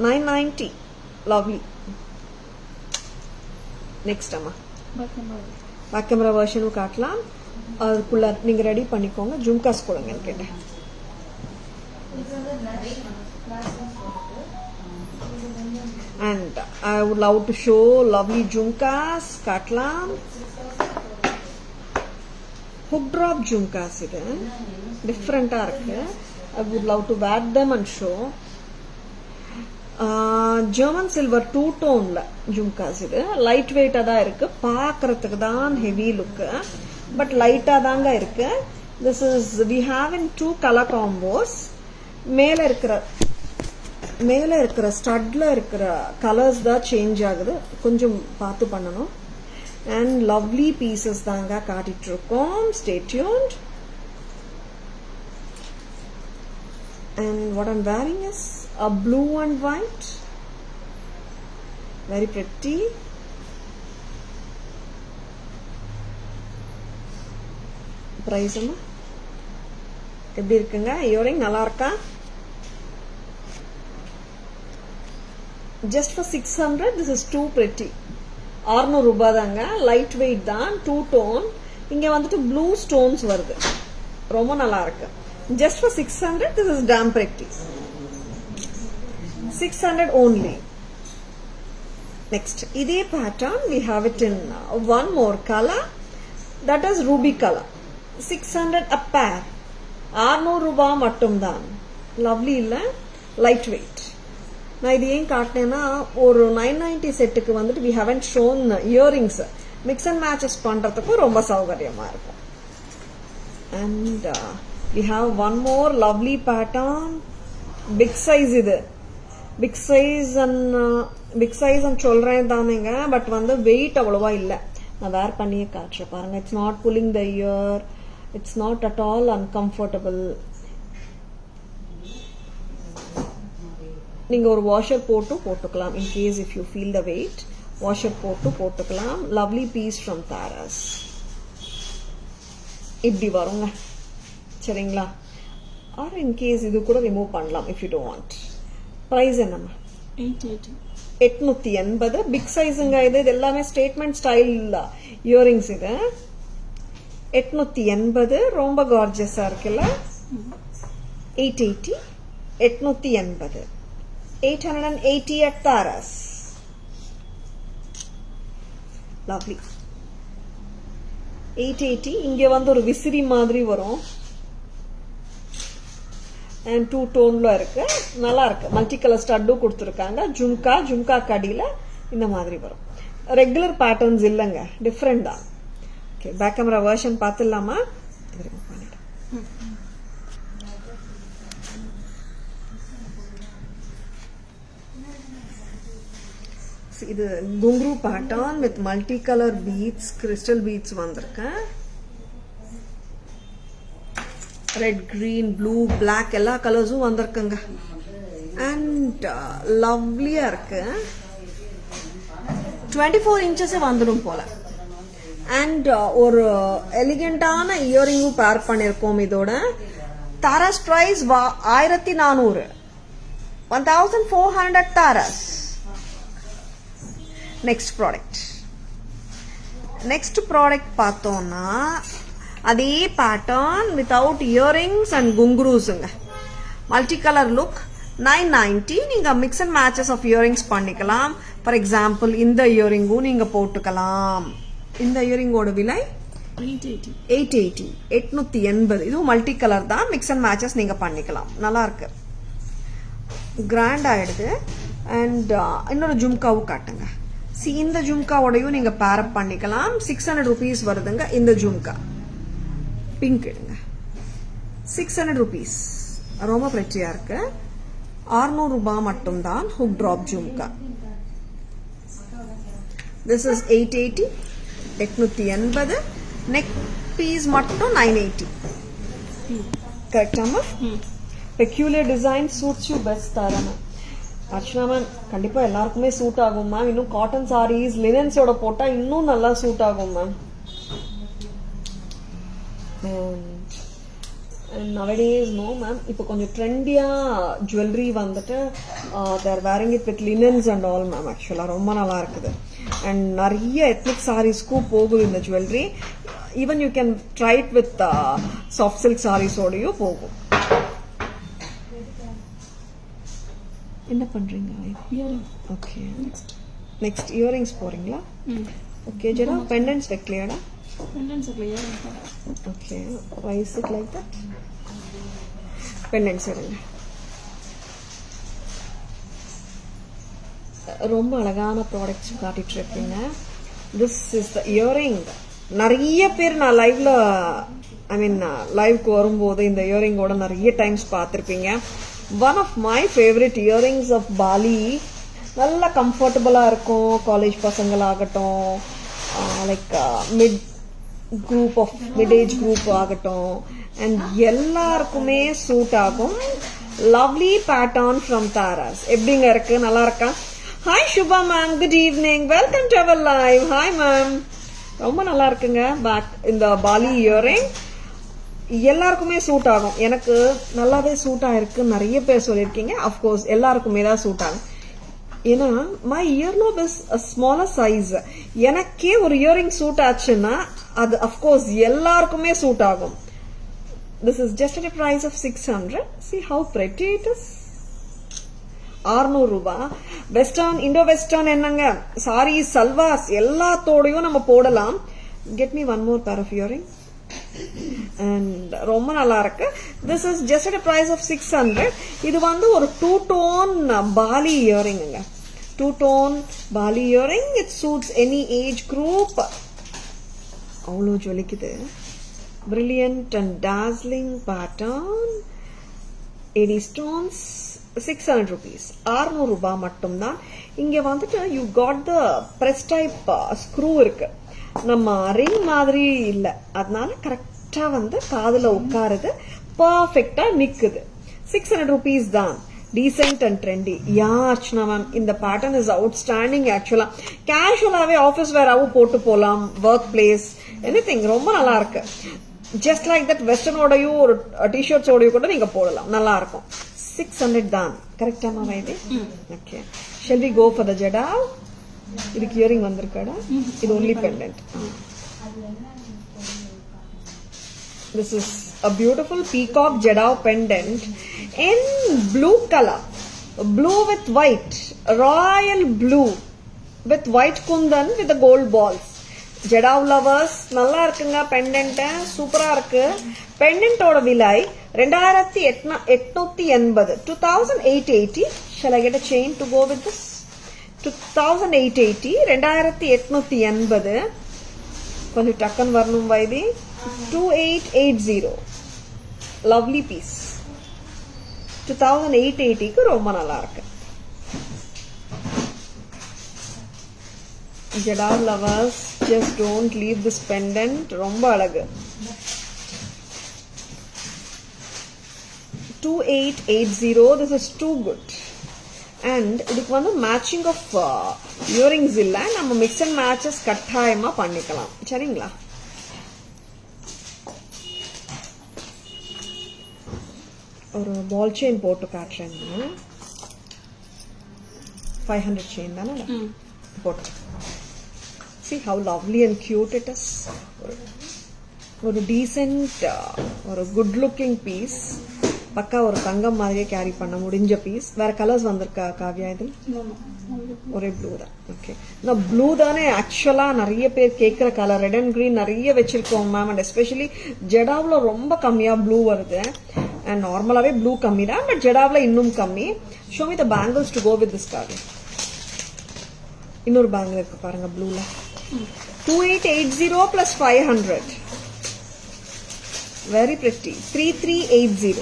990 lovely. நெக்ஸ்ட் அம்மா பேக் கேமரா வெர்ஷனும் காட்டலாம். அதுக்குள்ள நீங்க ரெடி பண்ணிக்கோங்க. ஜும்காஸ் கொடுங்கன்னு கேட்டேன். And I would love to show lovely jhumkas. காட்டலாம். hook drop jhumkas இது டிஃப்ரெண்டா இருக்கு. I would love to wear them and show. German silver two டோன்ல ஜும்காஸ் இது லைட் வெயிட்டா தான் இருக்கு. பாக்குறதுக்கு தான் ஹெவி லுக், பட் லைட்டா தாங்க இருக்கு. This is we have in 2 color combos. மேல இருக்கிற ஸ்டட்ல இருக்கிற கலர்ஸ் தான் சேஞ்ச் ஆகுது. கொஞ்சம் பார்த்து பண்ணணும். அண்ட் லவ்லி பீசஸ் தாங்க காட்டிட்டு இருக்கோம். Stay tuned. And what I'm wearing is a blue and white. Very pretty. Price amma எப்படி இருக்குங்க? இயரிங் நல்லா இருக்கா? Just for 600. This is too pretty. 600 ரூபாய் தாங்க. லைட் வெயிட் தான். 2 டோன். இங்க வந்துட்டு ப்ளூ ஸ்டோன்ஸ் வருது. ரொம்ப நல்லா இருக்கு. Just for 600. This is damn pretty. 600 only. Next, இதே pattern we have it in one more color. That is ruby color. 600 a pair. 600 ரூபாய் மட்டும்தான். லவ்லி இல்ல? Light weight. நான் இது ஏன் காட்டினேன்னா, ஒரு 990 செட்டுக்கு வந்துட்டு we haven't shown earrings. Mix and matches பண்றதுக்கு ரொம்ப சௌகரியமா இருக்கும். And we have one more lovely pattern. Big size இது. Big size and சொல்றேன் தானேங்க. பட் வந்து வெயிட் அவ்வளவா இல்ல. நான் வேர் பண்ணியே காட்டுறேன் பாருங்க. It's not pulling the ear. It's not at all uncomfortable. நீங்க ஒரு வாஷர் போட்டுக்கலாம். In case if you feel the weight, washer போட்டுக்கலாம். Lovely piece from Taras. இப்படி வருங்க. சரிங்களா? Or in case இது கூட ரிமூவ் பண்ணலாம் if you don't want. Price என்னமா? 880. 880. பிக் சைஸுங்க இது. எல்லாமே ஸ்டேட்மெண்ட் ஸ்டைல் இயரிங்ஸ் இது. 880 ரொம்ப கார்ஜியஸா இருக்குல்ல? 880. 880. 880 at Taras. Lovely. 880. இங்க வந்து ஒரு விசிறி மாதிரி வரும். And 2 டோன்ல இருக்கு. நல்லா இருக்கு. மல்டி கலர் ஸ்டட்டும் கொடுத்துருக்காங்க. ஜும்கா கடியில இந்த மாதிரி வரும். ரெகுலர் பேட்டர்ன்ஸ் இல்லைங்க. டிஃப்ரெண்ட் தான். ஓகே, பேக் கேமரா வெர்ஷன் பார்த்துடலாமா? இது ghungroo pattern with multi colour beads, crystal beads வந்திருக்கேன். ரெட், கிரீன், ப்ளூ, பிளாக் எல்லா கலர்ஸும் வந்திருக்குங்க. அண்ட் லவ்லியா இருக்கு. 24 inches வந்துடும் போல. அண்ட் ஒரு எலிகண்டான இயரிங்கும் பேர் பண்ணிருக்கோம். இதோட Taras price 1400, 1400 Taras. Next product பார்த்தோம்னா அதே பேட்டர்ன் வித்தவுட் இயரிங்ஸ் அண்ட் குங்க்ரூஸுங்க. Multi colour look, 990. நீங்க mix and matches of earrings பண்ணிக்கலாம். ஃபார் எக்ஸாம்பிள் இந்த இயரிங்கும் நீங்க போட்டுக்கலாம். இந்த இயரிங்கோட விலை 880, 880. இதுவும் மல்டி கலர் தான், மிக்ஸ் அண்ட் மேட்சஸ் நீங்க பண்ணிக்கலாம். நல்லா இருக்கு, கிராண்ட் ஆயிடுது. அண்ட் இன்னொரு ஜும்காவும் காட்டுங்க. இந்த ஜும்காவோடையும் நீங்க பேரப் பண்ணிக்கலாம். 600 rupees வருதுங்க. இந்த ஜும்கா பிங்க் எடுங்க, 600 rupees. ரொம்ப பிரச்சியா இருக்கு. 600 ரூபாய் மட்டும்தான் hook drop jhumka. This is 880, 880. Neck piece மட்டும் 980. கரெக்டாமா? Peculiar design suits you best தாராமா. அர்ச்சனா மேம் கண்டிப்பா எல்லாருக்குமே சூட் ஆகும் மேம். இன்னும் காட்டன் சாரீஸ், லினன்ஸோட போட்டா இன்னும் நல்லா சூட் ஆகும் மேம். nowadays no மேம், இப்போ கொஞ்சம் ட்ரெண்டியா ஜுவல்லரி வந்துட்டு there wearing it with linens and all ma'am. ஆக்சுவலா ரொம்ப நல்லா இருக்குது. அண்ட் நிறைய எத்னிக் சாரீஸ்க்கும் போகுது இந்த jewellery. Even you can try it with soft silk சாரீஸோடையும் போகும். என்ன பண்றீங்க? ஓகே, நெக்ஸ்ட் இயரிங்ஸ் போறீங்களா? ஓகே, ஜெரா பெண்டன்ட்ஸ் வைக்கலையாடா? Pendants clear. Okay, why is it like that? Pendants எடுங்க. ரொம்ப அழகான ப்ராடக்ட்ஸ் காட்டிட்டு இருக்கீங்க. This is the earring. நிறைய பேர் நான் லைவ்ல லைவ்க்கு வரும்போது இந்த இயரிங்கோட நிறைய டைம்ஸ் பார்த்துருப்பீங்க. One of my favourite earrings of bali. நல்லா கம்ஃபர்டபுளா இருக்கும். காலேஜ் பசங்களாகட்டும், லைக் மிட் ஏஜ் குரூப் ஆகட்டும், அண்ட் எல்லாருக்குமே சூட் ஆகும். Lovely pattern from Taras. எப்படிங்க இருக்கு? நல்லா இருக்கா? Hi Subha ma'am, good evening, welcome to our live. Hi ma'am, ரொம்ப நல்லா இருக்குங்க. பேக் இந்த பாலி இயரிங் எல்லாருக்குமே சூட் ஆகும். எனக்கு நல்லாவே சூட் ஆயிருக்கு. நிறைய பேர் சொல்லியிருக்கீங்க. அஃப்கோர்ஸ் எல்லாருக்குமே தான் சூட் ஆகும். ஏன்னா மை இயர்லோப் இஸ் ஸ்மாலர் சைஸ். எனக்கே ஒரு இயரிங் சூட் ஆச்சுன்னா அது அஃப்கோர்ஸ் எல்லாருக்குமே சூட் ஆகும். This is just at price of 600. See how pretty it is. 600 ரூபாய். வெஸ்டர்ன், இண்டோ வெஸ்டர்ன் என்னங்க, சாரி, சல்வாஸ் எல்லாத்தோடையும் நம்ம போடலாம். Get me one more pair of earring. And ரொம்ப நல்லா இருக்கு. This is just at price of 600. இது வந்து ஒரு 2-tone bali earring. 2-tone bali earring. It suits any age group. அவ்வளோ ஜொலிக்குது. Brilliant and dazzling pattern. 80 stones, 600 rupees. 600 ரூபாய் மட்டும்தான். இங்க வந்துட்டு you got the press type screw இருக்கு. நம்ம ரிங் மாதிரி இல்ல, அதனால கரெக்டா வந்து காதுல உட்காருது, பர்ஃபெக்டா நிக்குது. 600 rupees தான். Decent and trendy. Yeah Archana ma'am, இந்த பேட்டர்ன் இஸ் அவுட்ஸ்டாண்டிங். ஆக்சுவலா கேஷுவலாவே ஆஃபீஸ் வேராவும் போட்டு போலாம், ஒர்க் பிளேஸ், எனிதிங். ரொம்ப நல்லா இருக்கு. ஜஸ்ட் லைக் தட் வெஸ்டர்னோடையும் ஒரு டிஷர்ட்ஸோடையும் கூட நீங்க போடலாம், நல்லா இருக்கும். 600 தான். கரெக்டாமா Vaidhi? Okay, shall we go for the jada? இதுக்கு இயரிங் வந்திருக்காடா? இது only pendant. This is a beautiful peacock jadao pendant in blue color, blue with white, royal blue with white kundan with the gold balls. Jadau lovers, நல்லா இருக்குங்க. Pendant சூப்பரா இருக்கு. பெண்டன்ட்டோட விலை 2880, 2880. Shall I get a chain to go with this? 2880, 2880. கொஞ்சம் டக்குன்னு வரணும் why this. 2880. Lovely piece. 2880க்கு ரொம்ப நல்லா இருக்கு. Jada lovers, just don't leave this pendant. ரொம்ப அழகு. 2880. This is too good. And இதுக்கு வந்து மேட்சிங் ஆஃப் இயரிங்ஸ் இல்ல, நம்ம மிக்ஸ் அண்ட் மேட்சஸ் கட்டாயமா பண்ணிக்கலாம். சரிங்களா? ஒரு பால் செயின் போட்டு காட்டுறேன். 500 செயின் தானே போட்டு. See how lovely and cute it is. ஒரு டீசென்ட், ஒரு குட் லுக்கிங் பீஸ். பக்கா ஒரு தங்கம் மாதிரியே கேரி பண்ண முடிஞ்ச பீஸ். வேற கலர்ஸ் வந்திருக்கா காவியா? இது ஒரே ப்ளூ தான். ஓகே, நான் ப்ளூ தானே ஆக்சுவலா நிறைய பேர் கேட்கிற கலர். ரெட் அண்ட் கிரீன் நிறைய வச்சிருக்கோம் மேம். அண்ட் எஸ்பெஷலி ஜெடாவில் ரொம்ப கம்மியா ப்ளூ வருது. அண்ட் நார்மலாவே ப்ளூ கம்மி தான், பட் ஜெடாவில் இன்னும் கம்மி. Show me the bangles to go with this card. இன்னொரு பேங்கிள் இருக்கு பாருங்க ப்ளூல. 2880 plus 500. Very pretty. 3380.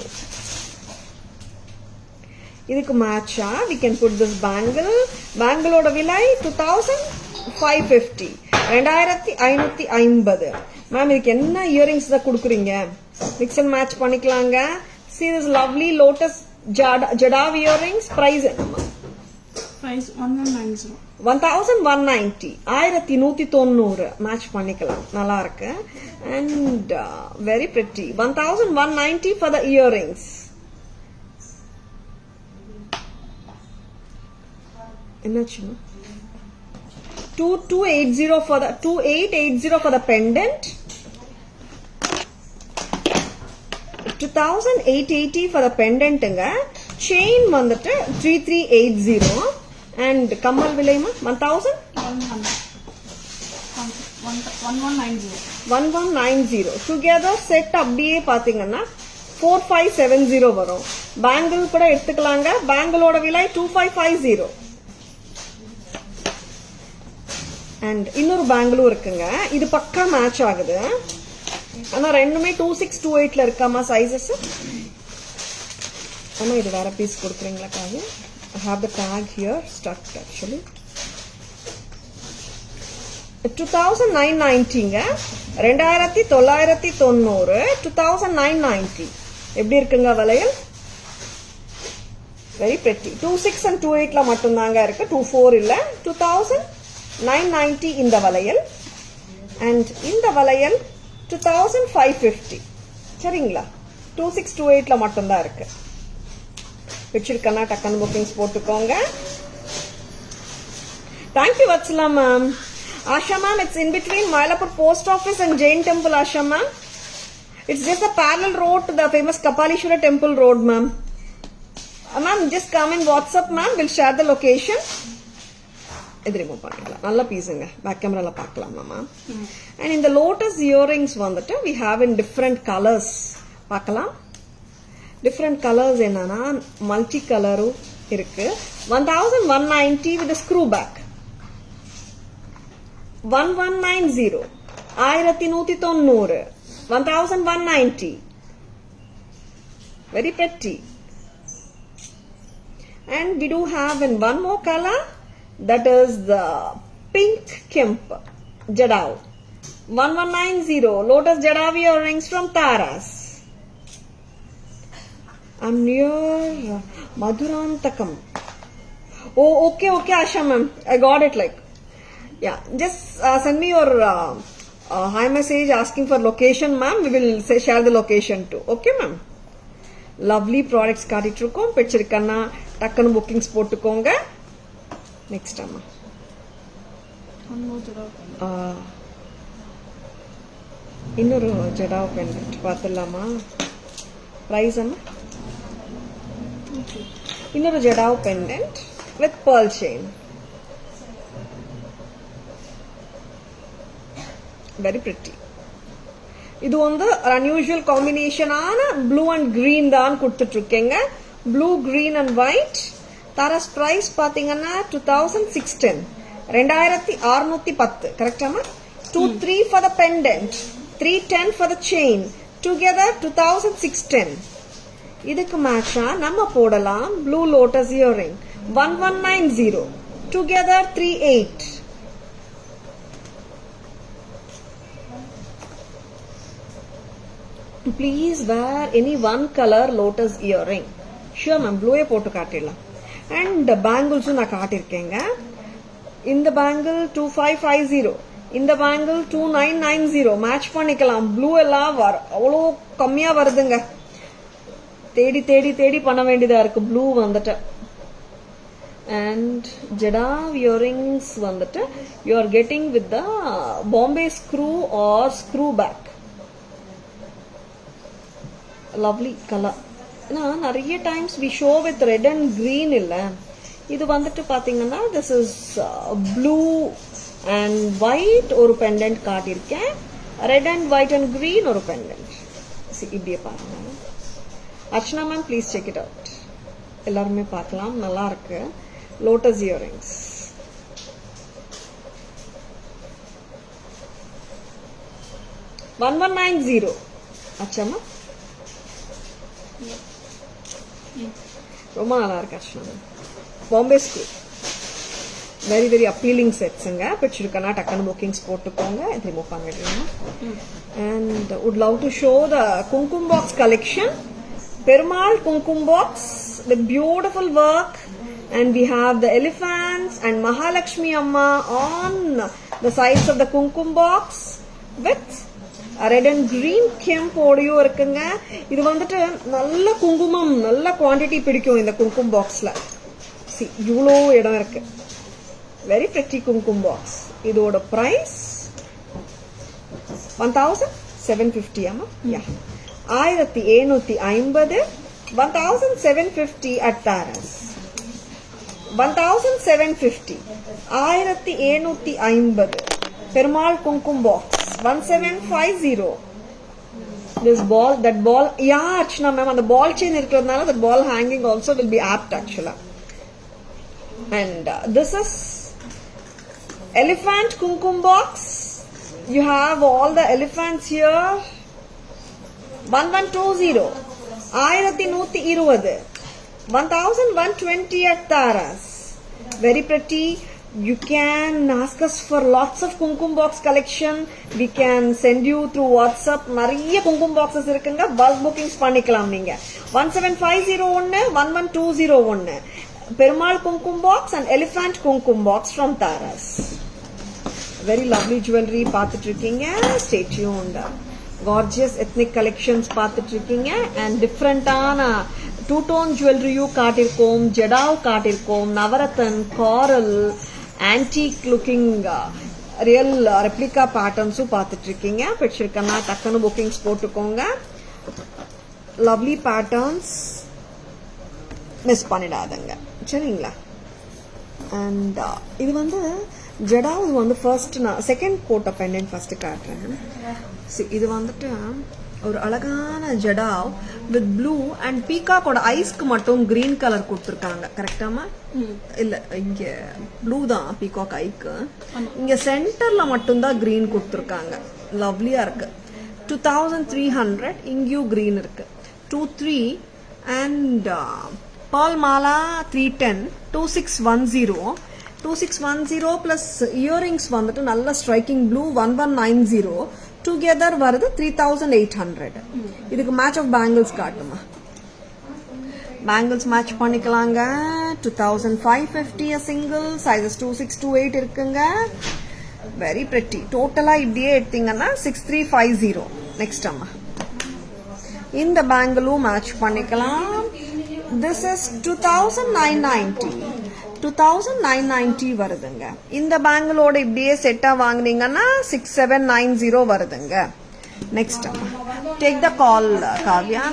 இதுக்கு மேட்சா we can put this bangle. பேங்கிளோட விலை 2550. 2550. மேம் இதுக்கு என்ன இயரிங்ஸ் தான் கொடுக்குறீங்க? மிக்ஸ் அண்ட் மேட்ச் பண்ணிக்கலாங்க. See this lovely lotus jadav earrings. Price என்னமா? Price 1190. 1190. 1190 மேட்ச் பண்ணிக்கலாம். நல்லா இருக்கு. And very pretty. 1190 for the earrings. என்னாச்சுமா? 2880 for the pendant. 2880 for the pendantங்க. Chain வந்துட்டு 3380. And கம்மல் விலைமா 1190. டுகெதர் செட் அப்படியே பாத்தீங்கன்னா 4570 வரும். பேங்கிள் கூட எடுத்துக்கலாங்க. பேங்கிளோட விலை 2550. அண்ட் இன்னொரு பேங்கிளும் இருக்குங்க. இது பக்கா மேட்ச் ஆகுது. ஆனா ரெண்டுமே 2628ல இருக்காமா சைஸஸ். ஆனா இது வேற பீஸ் கொடுக்குறீங்களா காது? I have the tag here stuck actually. 2990ங்க. 2990. 2990. எப்படி இருக்குங்க வளையல்? Very pretty. 26 and 28ல மட்டும் தாங்க இருக்கு. 24 இல்ல. 2990 இந்த வளையல். and இந்த வளையல் 2550. சரிங்களா? 2628ல மட்டும் தான் இருக்கு. வச்சிருக்கனா டக்கன் புக்கிங்ஸ் போட்டுக்கோங்க. Thank you Vatsala ma'am. Asha ma'am, it's in between Mylapore post office and Jain temple. Asha ma'am, it's just a parallel road to the famous Kapalishwara temple road ma'am. Ma'am just come in WhatsApp ma'am, we'll share the location. இது remove பண்ணிக்கலாம். நல்ல பீஸுங்க. Back கேமரால பார்க்கலாமா ma'am? And இந்த lotus earrings வந்துட்டு we have in different colors. பார்க்கலாம். Different colours என்னன்னா multi கலரும் இருக்கு. 1190 with a screw back. 1190. 1190. 1190. Very pretty. And we do have in one more color, that is the pink kemp jadav. 1190. Lotus jadav earrings from Taras. I'm near Madurantakam. Oh, okay, Asha ma'am. I got it like. Yeah, just send me your hi message asking for location ma'am. We will share the location too. Okay ma'am. Lovely products காட்டிட்டு இருக்கோம். பிடிச்சிருக்கனா டக்குன்னு bookings போட்டுக்கோங்க. Next அம்மா. இன்னொரு jadau pendant பார்த்தலாமா? Price அம்மா? இன்னொரு jadau pendant with pearl chain. Very pretty. இது வந்து unusual combination ஆன blue and green தான் கொடுத்துட்டு இருக்கேங்க. Blue, green and white. Tara's price பாத்தீங்கன்னா 2610. 2610. கரெக்டாமா? 23 for the pendant. 310 for the chain. Together 2610. இதுக்கு மேட்சா நம்ம போடலாம் blue lotus earring 1190. Together 38. Please wear any one color lotus earring. Sure ma'am, blue போட்டு காட்டிடலாம். And bangles நான் காட்டிருக்கேங்க. இந்த பேங்கிள் 2550, இந்த பேங்கிள் 2990. மேட்ச் பண்ணிக்கலாம். ப்ளூ எல்லாம் அவ்வளோ கம்மியா வருதுங்க. தேடி தேடி தேடி பண்ண வேண்டியதா இருக்கு ப்ளூ வந்துட்டு. And Jada earrings வந்துட்டு you are getting with the Bombay screw or screw back. Lovely color. நிறைய times we show with red and green இல்ல. இது வந்துட்டு பாத்தீங்கன்னா this is blue and white ஒரு pendant காட்டியிருக்கேன். Red and white and green ஒரு pendant. இப்படியே பாருங்க. Archana ma'am, please check it out. எல்லாருமே பார்க்கலாம், நல்லா இருக்கு. Lotus earrings. $1190. அச்சம்மா ரொம்ப நல்லா இருக்கு Archana. Bombay school very very appealing செட்ஸுங்க. பிடிச்சிருக்கனா டக்குன்னு புக்கிங்ஸ் போட்டுக்கோங்க. இது ரிமூவ் பண்ணிடுறேன். And would love to show the kungumam box collection. Perumal Kumkum box with beautiful work, and we have the elephants and Mahalakshmi Amma on the sides of the Kumkum box with a red and green kemp audio இருக்குங்க. இது வந்துட்டு நல்ல குங்குமம், நல்ல quantity பிடிக்கும் இந்த குங்குமம் பாக்ஸ்ல. see இவ்வளோ இடம் இருக்கு. very pretty குங்குமம் பாக்ஸ். இதோட பிரைஸ் 1750 ஆமா. yeah 1750. 1750 at Taras. 1750. 1750. Perumal Kumkum box. 1750. This ball, that ball, yeah Archana ma'am, and the ball chain irukradnala that ball hanging also will be apt actually. And this is elephant Kumkum box. You have all the elephants here. 1120. 1120. 1120 at Taras. Very pretty. You can ask us for lots of kumkum box collection. We can send you through WhatsApp. நிறைய kumkum boxes இருக்குங்க. bulk bookings பண்ணிக்கலாம் நீங்க. 1750 ஒன்னு, 1120 ஒன்னு. Perumal kumkum box and elephant kumkum box from Taras. Very lovely jewelry பார்த்துட்டு இருக்கீங்க. Stay tuned. Gorgeous ethnic collections பார்த்துட்டு இருக்கீங்க. And different-ஆன two-tone jewelry-யும் காட்டிருக்கோம். Jadau காட்டிருக்கோம். Navratan, coral, antique looking real replica patterns-ம் பார்த்துட்டு இருக்கீங்க. பிடிச்சிருக்கனா டக்குனு bookings போட்டுக்கோங்க. Lovely patterns மிஸ் பண்ணிடாதங்க. சரிங்களா? And இது வந்து ஜடாவ் வந்து ஃபர்ஸ்ட் நான் செகண்ட் போட்ட பெண்டன்ட் ஃபர்ஸ்ட் காட்டுறேன். இது வந்துட்டு ஒரு அழகான ஜடாவ் வித் ப்ளூ அண்ட் பீகாக்கோட ஐஸ்க்கு மட்டும் கிரீன் கலர் கொடுத்துருக்காங்க. கரெக்டாமா? இல்ல, இங்க ப்ளூ தான் பீகாக் ஐக்கு. இங்க சென்டர்ல மட்டும்தான் கிரீன் கொடுத்துருக்காங்க. லவ்லியா இருக்கு. 2300. இங்கேயும் கிரீன் இருக்கு. 23 and ball mala 310. 2610. 2610 plus earrings வந்துட்டு நல்ல ஸ்ட்ரைக்கிங் ப்ளூ 1190. டுகெதர் வருது 3800. இதுக்கு மேட்ச் ஆஃப் பேங்கிள்ஸ் காட்டுமா? பேங்கிள்ஸ் மேட்ச் பண்ணிக்கலாங்க. 2550 a single. சைஸஸ் 26 to 8 இருக்குங்க. Very pretty. டோட்டலா இப்படியே எடுத்தீங்கன்னா 6350. நெக்ஸ்ட் அம்மா இந்த பேங்கிளும் மேட்ச் பண்ணிக்கலாம். This is 2990. 2990 வருதுங்க. இந்த பேங்கிளோட இப்படியே செட்டா வாங்குனீங்கன்னா 6790 வருதுங்க. Next take the call Kavya.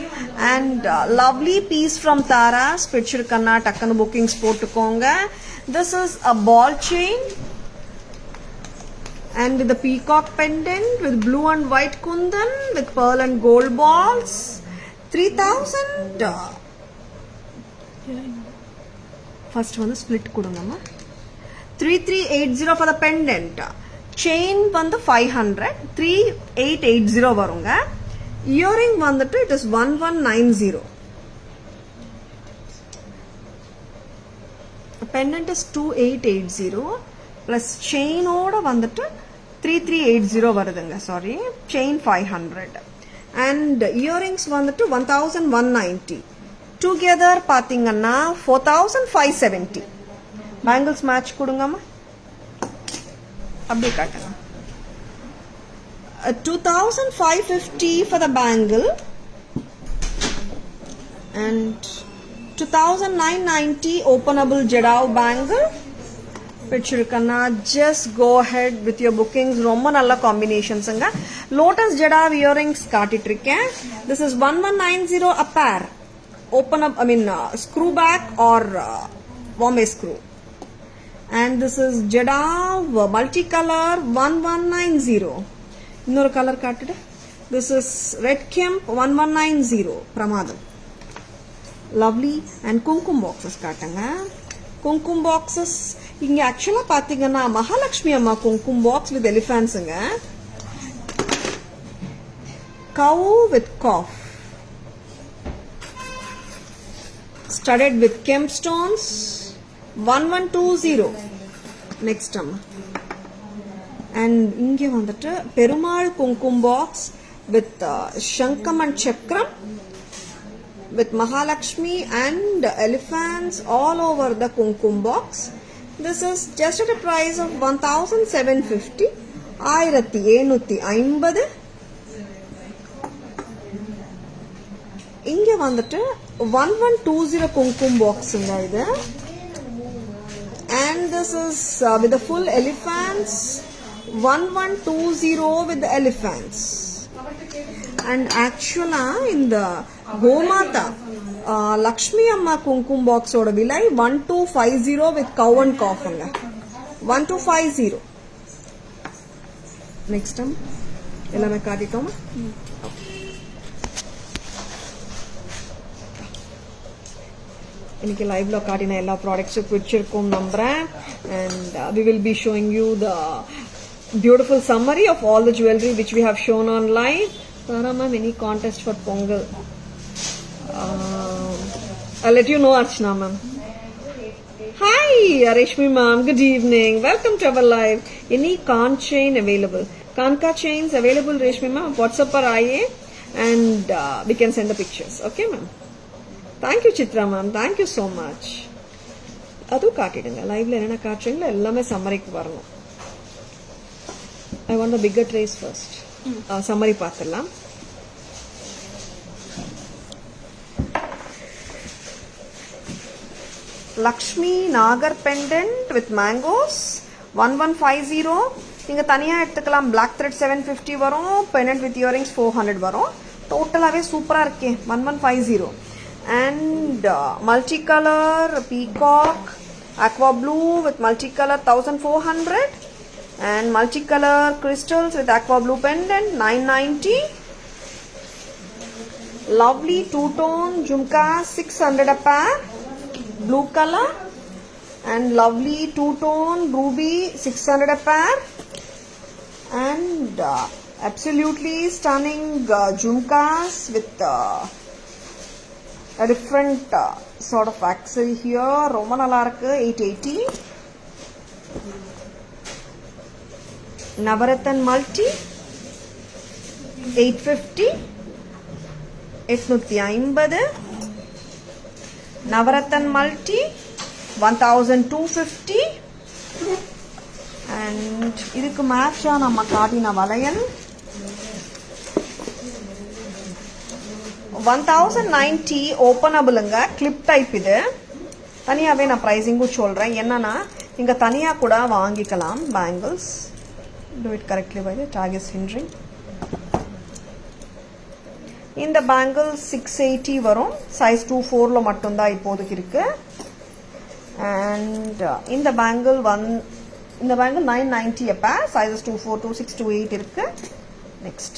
And lovely piece from Taras. பிடிச்சிருக்கன்னா டக்குனு புக்கிங்ஸ் போட்டுக்கோங்க. This is a ball chain and with the peacock pendant with blue and white kundan with pearl and gold balls. 3000. First one split kudungama. 3380 for the pendant. Chain vandu 500. 3880 varunga. Earring vandittu it is 1190. Pendant is 2880 plus chain oda vandittu 3380 varudunga. Sorry, chain 500. and earrings வந்துட்டு 1190. Together பாத்தீங்கன்னா 4570. Bangles match கொடுங்கம்மா. அப்படியே காட்டுங்க. 2550 for the bangle and 2990 openable Jedao bangle. பிடிச்சிருக்கன்னா just go ahead with your bookings. ரொம்ப நல்ல காம்பினேஷன்ஸுங்க. Lotus Jedao earrings காட்டிட்டு இருக்கேன். This is 1190 a pair. Open up, screw back or Bombay screw. And this is Jedao multicolor 1190. இன்னொரு colour காட்டுடு. This is red kemp 1190 பிரமாதம். Lovely and kumkum boxes காட்டுங்க. Kumkum boxes இங்க ஆக்சுவலா பாத்தீங்கன்னா மகாலட்சுமி அம்மா குங்குமம் பாக்ஸ் வித் எலிஃபண்ட்ஸ்ங்க. cow with cough, studded with kemp stones 1120. next அம்மா. and இங்க வந்துட்டு பெருமாள் குங்குமம் box with shankam and chakram with Mahalakshmi and elephants all over the kumkum box. This is just at a price of 1750. 1750. இங்க வந்துட்டு 1120 kumkum boxங்க இது. and this is with the full elephants 1120 with the elephants. and actually in the Gomata Lakshmi Amma Kumkum box oda vilai 1250 with cow and cough anga. 1250. next time ellame kaatitoma. இன்னைக்கு லைவ்ல காட்டின எல்லா ப்ராடக்ட்ஸும் பிடிச்சிருக்கும் நம்புறேன். and we will be showing you the beautiful summary of all the jewelry which we have shown on live. Tara ma'am, any contest for Pongal? I'll let you know, Archana ma'am. Hi Reshmi ma'am, good evening, welcome to our live. Any conch chain available? Kanka chains available, Reshmi ma'am. WhatsApp par aaye and we can send the pictures. Okay ma'am. Thank you Chitra ma'am, thank you so much. adu kaatidunga live la enna kaatringa ellame summary ku varanum. I want the bigger trays first. Summary paathalam. Lakshmi Nagar pendant with mangoes 1150. நீங்க தனியா எடுத்துக்கலாம். black thread 750 வரும். pendant with earrings 400 வரும். டோட்டலாவே சூப்பரா இருக்கே 1150. and multicolor peacock aqua blue with multicolor 1400 and multicolor crystals with aqua blue pendant 990. lovely two-tone jhumka 600 a pair blue color and lovely two-tone ruby 600 a pair and absolutely stunning jhumkas with a different sort of accessory here. ரொம்ப நல்லா இருக்கு 880. Navarathan multi 850. 850. Navarathan multi 1250. and இதுக்கு மேட்சா நம்ம காட்டின வளையல் 1090 ஓபனபிள்ங்க clip type. இது தனியாவே நான் பிரைசிங்கும் சொல்றேன். என்னன்னா நீங்க தனியா கூட வாங்கிக்கலாம் bangles. do it correctly by the tag is hindering. இந்த பேங்கிள் 680 வரும். சைஸ் 24 ல மட்டும் தான் இப்போதைக்கு இருக்கு. and இந்த பேங்கிள் 990 a pair, sizes 24, 26, 28 இருக்கு. next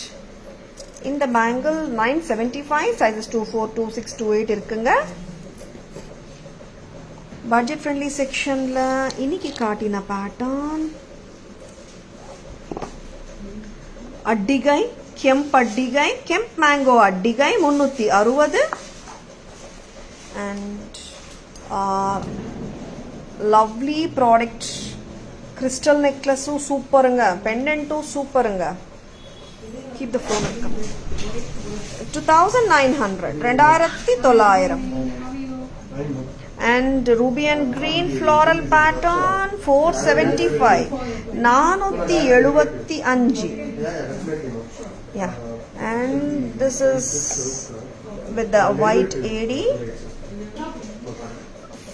இந்த பேங்கிள் 975, sizes 24, 26, 28 இருக்குங்க. பட்ஜெட் ஃப்ரெண்ட்லி செக்ஷன்ல இன்னைக்கு காட்டின pattern அட்டிகை, கெம்ப் அட்டிகை, கெம்ப் mango அட்டிகை 360 and lovely product. crystal necklace சூப்பருங்க, pendant சூப்பருங்க. keep the phone and come. 2900 2900 and ruby and green floral pattern 475 475 yeah, and this is with the white AD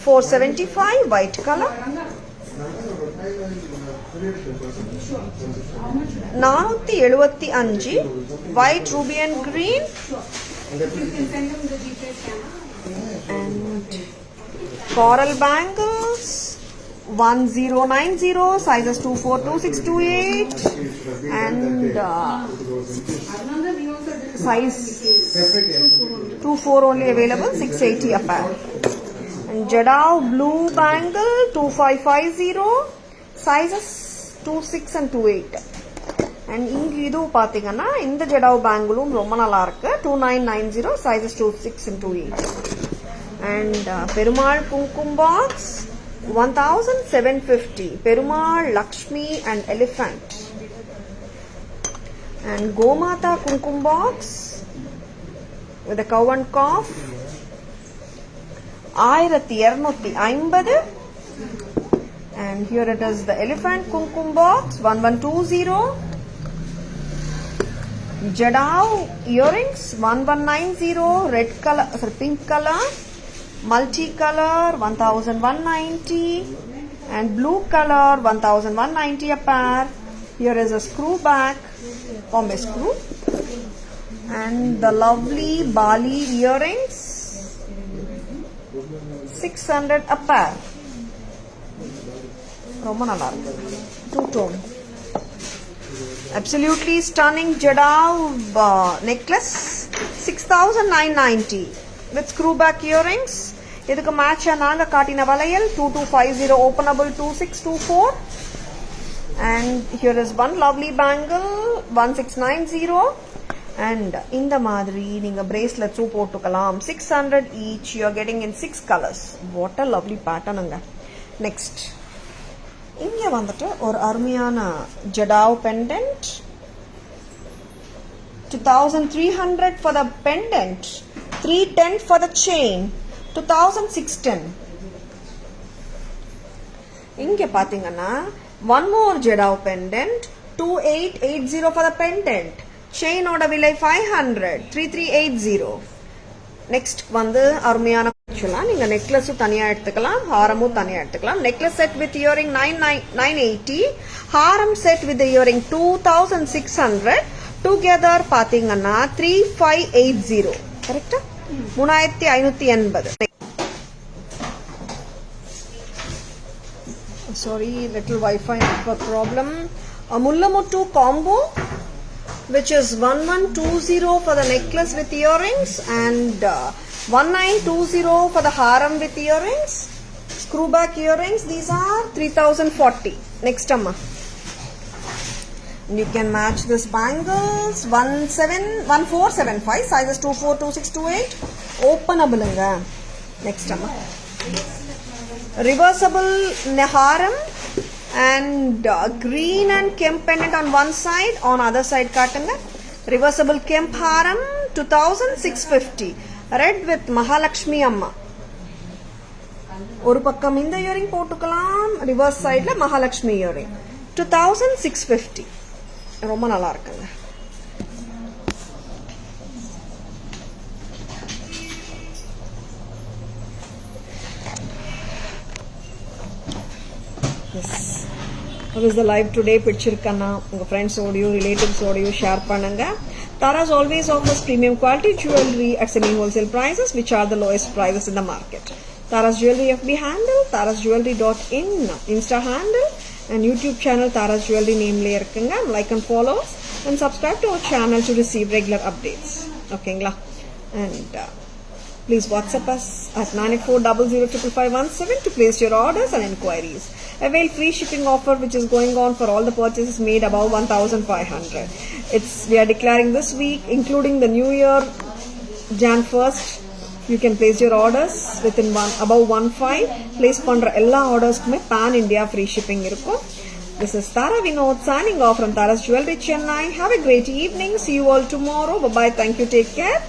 475 white color 475 white ruby and green and coral bangles 1090 sizes 24 26 28 and size 24 only available 680 a pair and Jadao blue bangle 2550 sizes 26 and 28 and இங்க இது பாத்தீங்கன்னா இந்த ஜடாவ் பேங்கிளும் ரொம்ப நல்லா இருக்கு 2990 sizes 26 and 28 and Perumal Kumkum box 1750 Perumal Lakshmi and elephant and Gomata Kumkum box with a cow and calf 1250 and here it is the elephant Kumkum box 1120 Jadao earrings 1190 red color pink color multicolor 1190 and blue color 1190 a pair. Here is a screw back Bombay screw and the lovely Bali earrings 600 a pair. ரொம்ப நல்லா இருக்கு two tone absolutely stunning Jadao necklace 6990 with screw back earrings இதுக்கு match நாங்க காட்டின வளையல் 2250 openable 2624 and here is one lovely bangle 1690 and இந்த மாதிரி நீங்க bracelets போட்டுக்கலாம் 600 each you are getting in 6 colors what a lovely pattern anga next இங்க வந்துட்டு ஒரு அருமையான Jadao pendant 2300 for the pendant 310 for the chain 2610 இங்க பாத்தீங்கன்னா one more Jadao pendant 2880 for the pendant chain ஓட விலை 500 3380 next வந்து அருமையான நீங்க நெக்லஸ் தனியா எடுத்துக்கலாம் ஹாரமும் தனியா எடுத்துக்கலாம் necklace set with earring 980 Haram set with earring 2600 together பாத்தீங்கன்னா 3580 கரெக்ட்டா 3580 sorry little Wi-Fi network problem Mullamuttu combo which is 1120 for the necklace with earrings and 1920 for the haram with earrings screw back earrings these are 3040 next amma you can match this bangles 1475 sizes 24 26 28 openable anga next amma reversible haram and green and kemp pendant on one side on other side kaatanga reversible kemp haram 2650 red with Mahalakshmi amma ஒரு பக்கம் இந்த earring போட்டுக்கலாம் reverse சைடுல Mahalakshmi earring 2650 ரொம்ப நல்லா இருக்குங்க yes what is the live today பிடிச்சிருக்கனா உங்க friends ஓடியோ relatives ஓடியோ share பண்ணுங்க Taras always offers premium quality jewelry at semi-wholesale prices, which are the lowest prices in the market. Taras Jewelry FB handle, tarasjewelry.in, Insta handle, and YouTube channel Taras Jewelry name la irukanga. Like and follow us, and subscribe to our channel to receive regular updates. Okay, and please WhatsApp us at 9840055517 to place your orders and inquiries. Avail free shipping offer which is going on for all the purchases made above 1,500. We are declaring this week, including the New Year, Jan 1st. You can place your orders within above 1.5. Place பண்ற எல்லா orders pan India free shipping இருக்கும். This is Tara Vinod signing off from Tara's Jewelry Chennai. Have a great evening. See you all tomorrow. Bye bye. Thank you. Take care.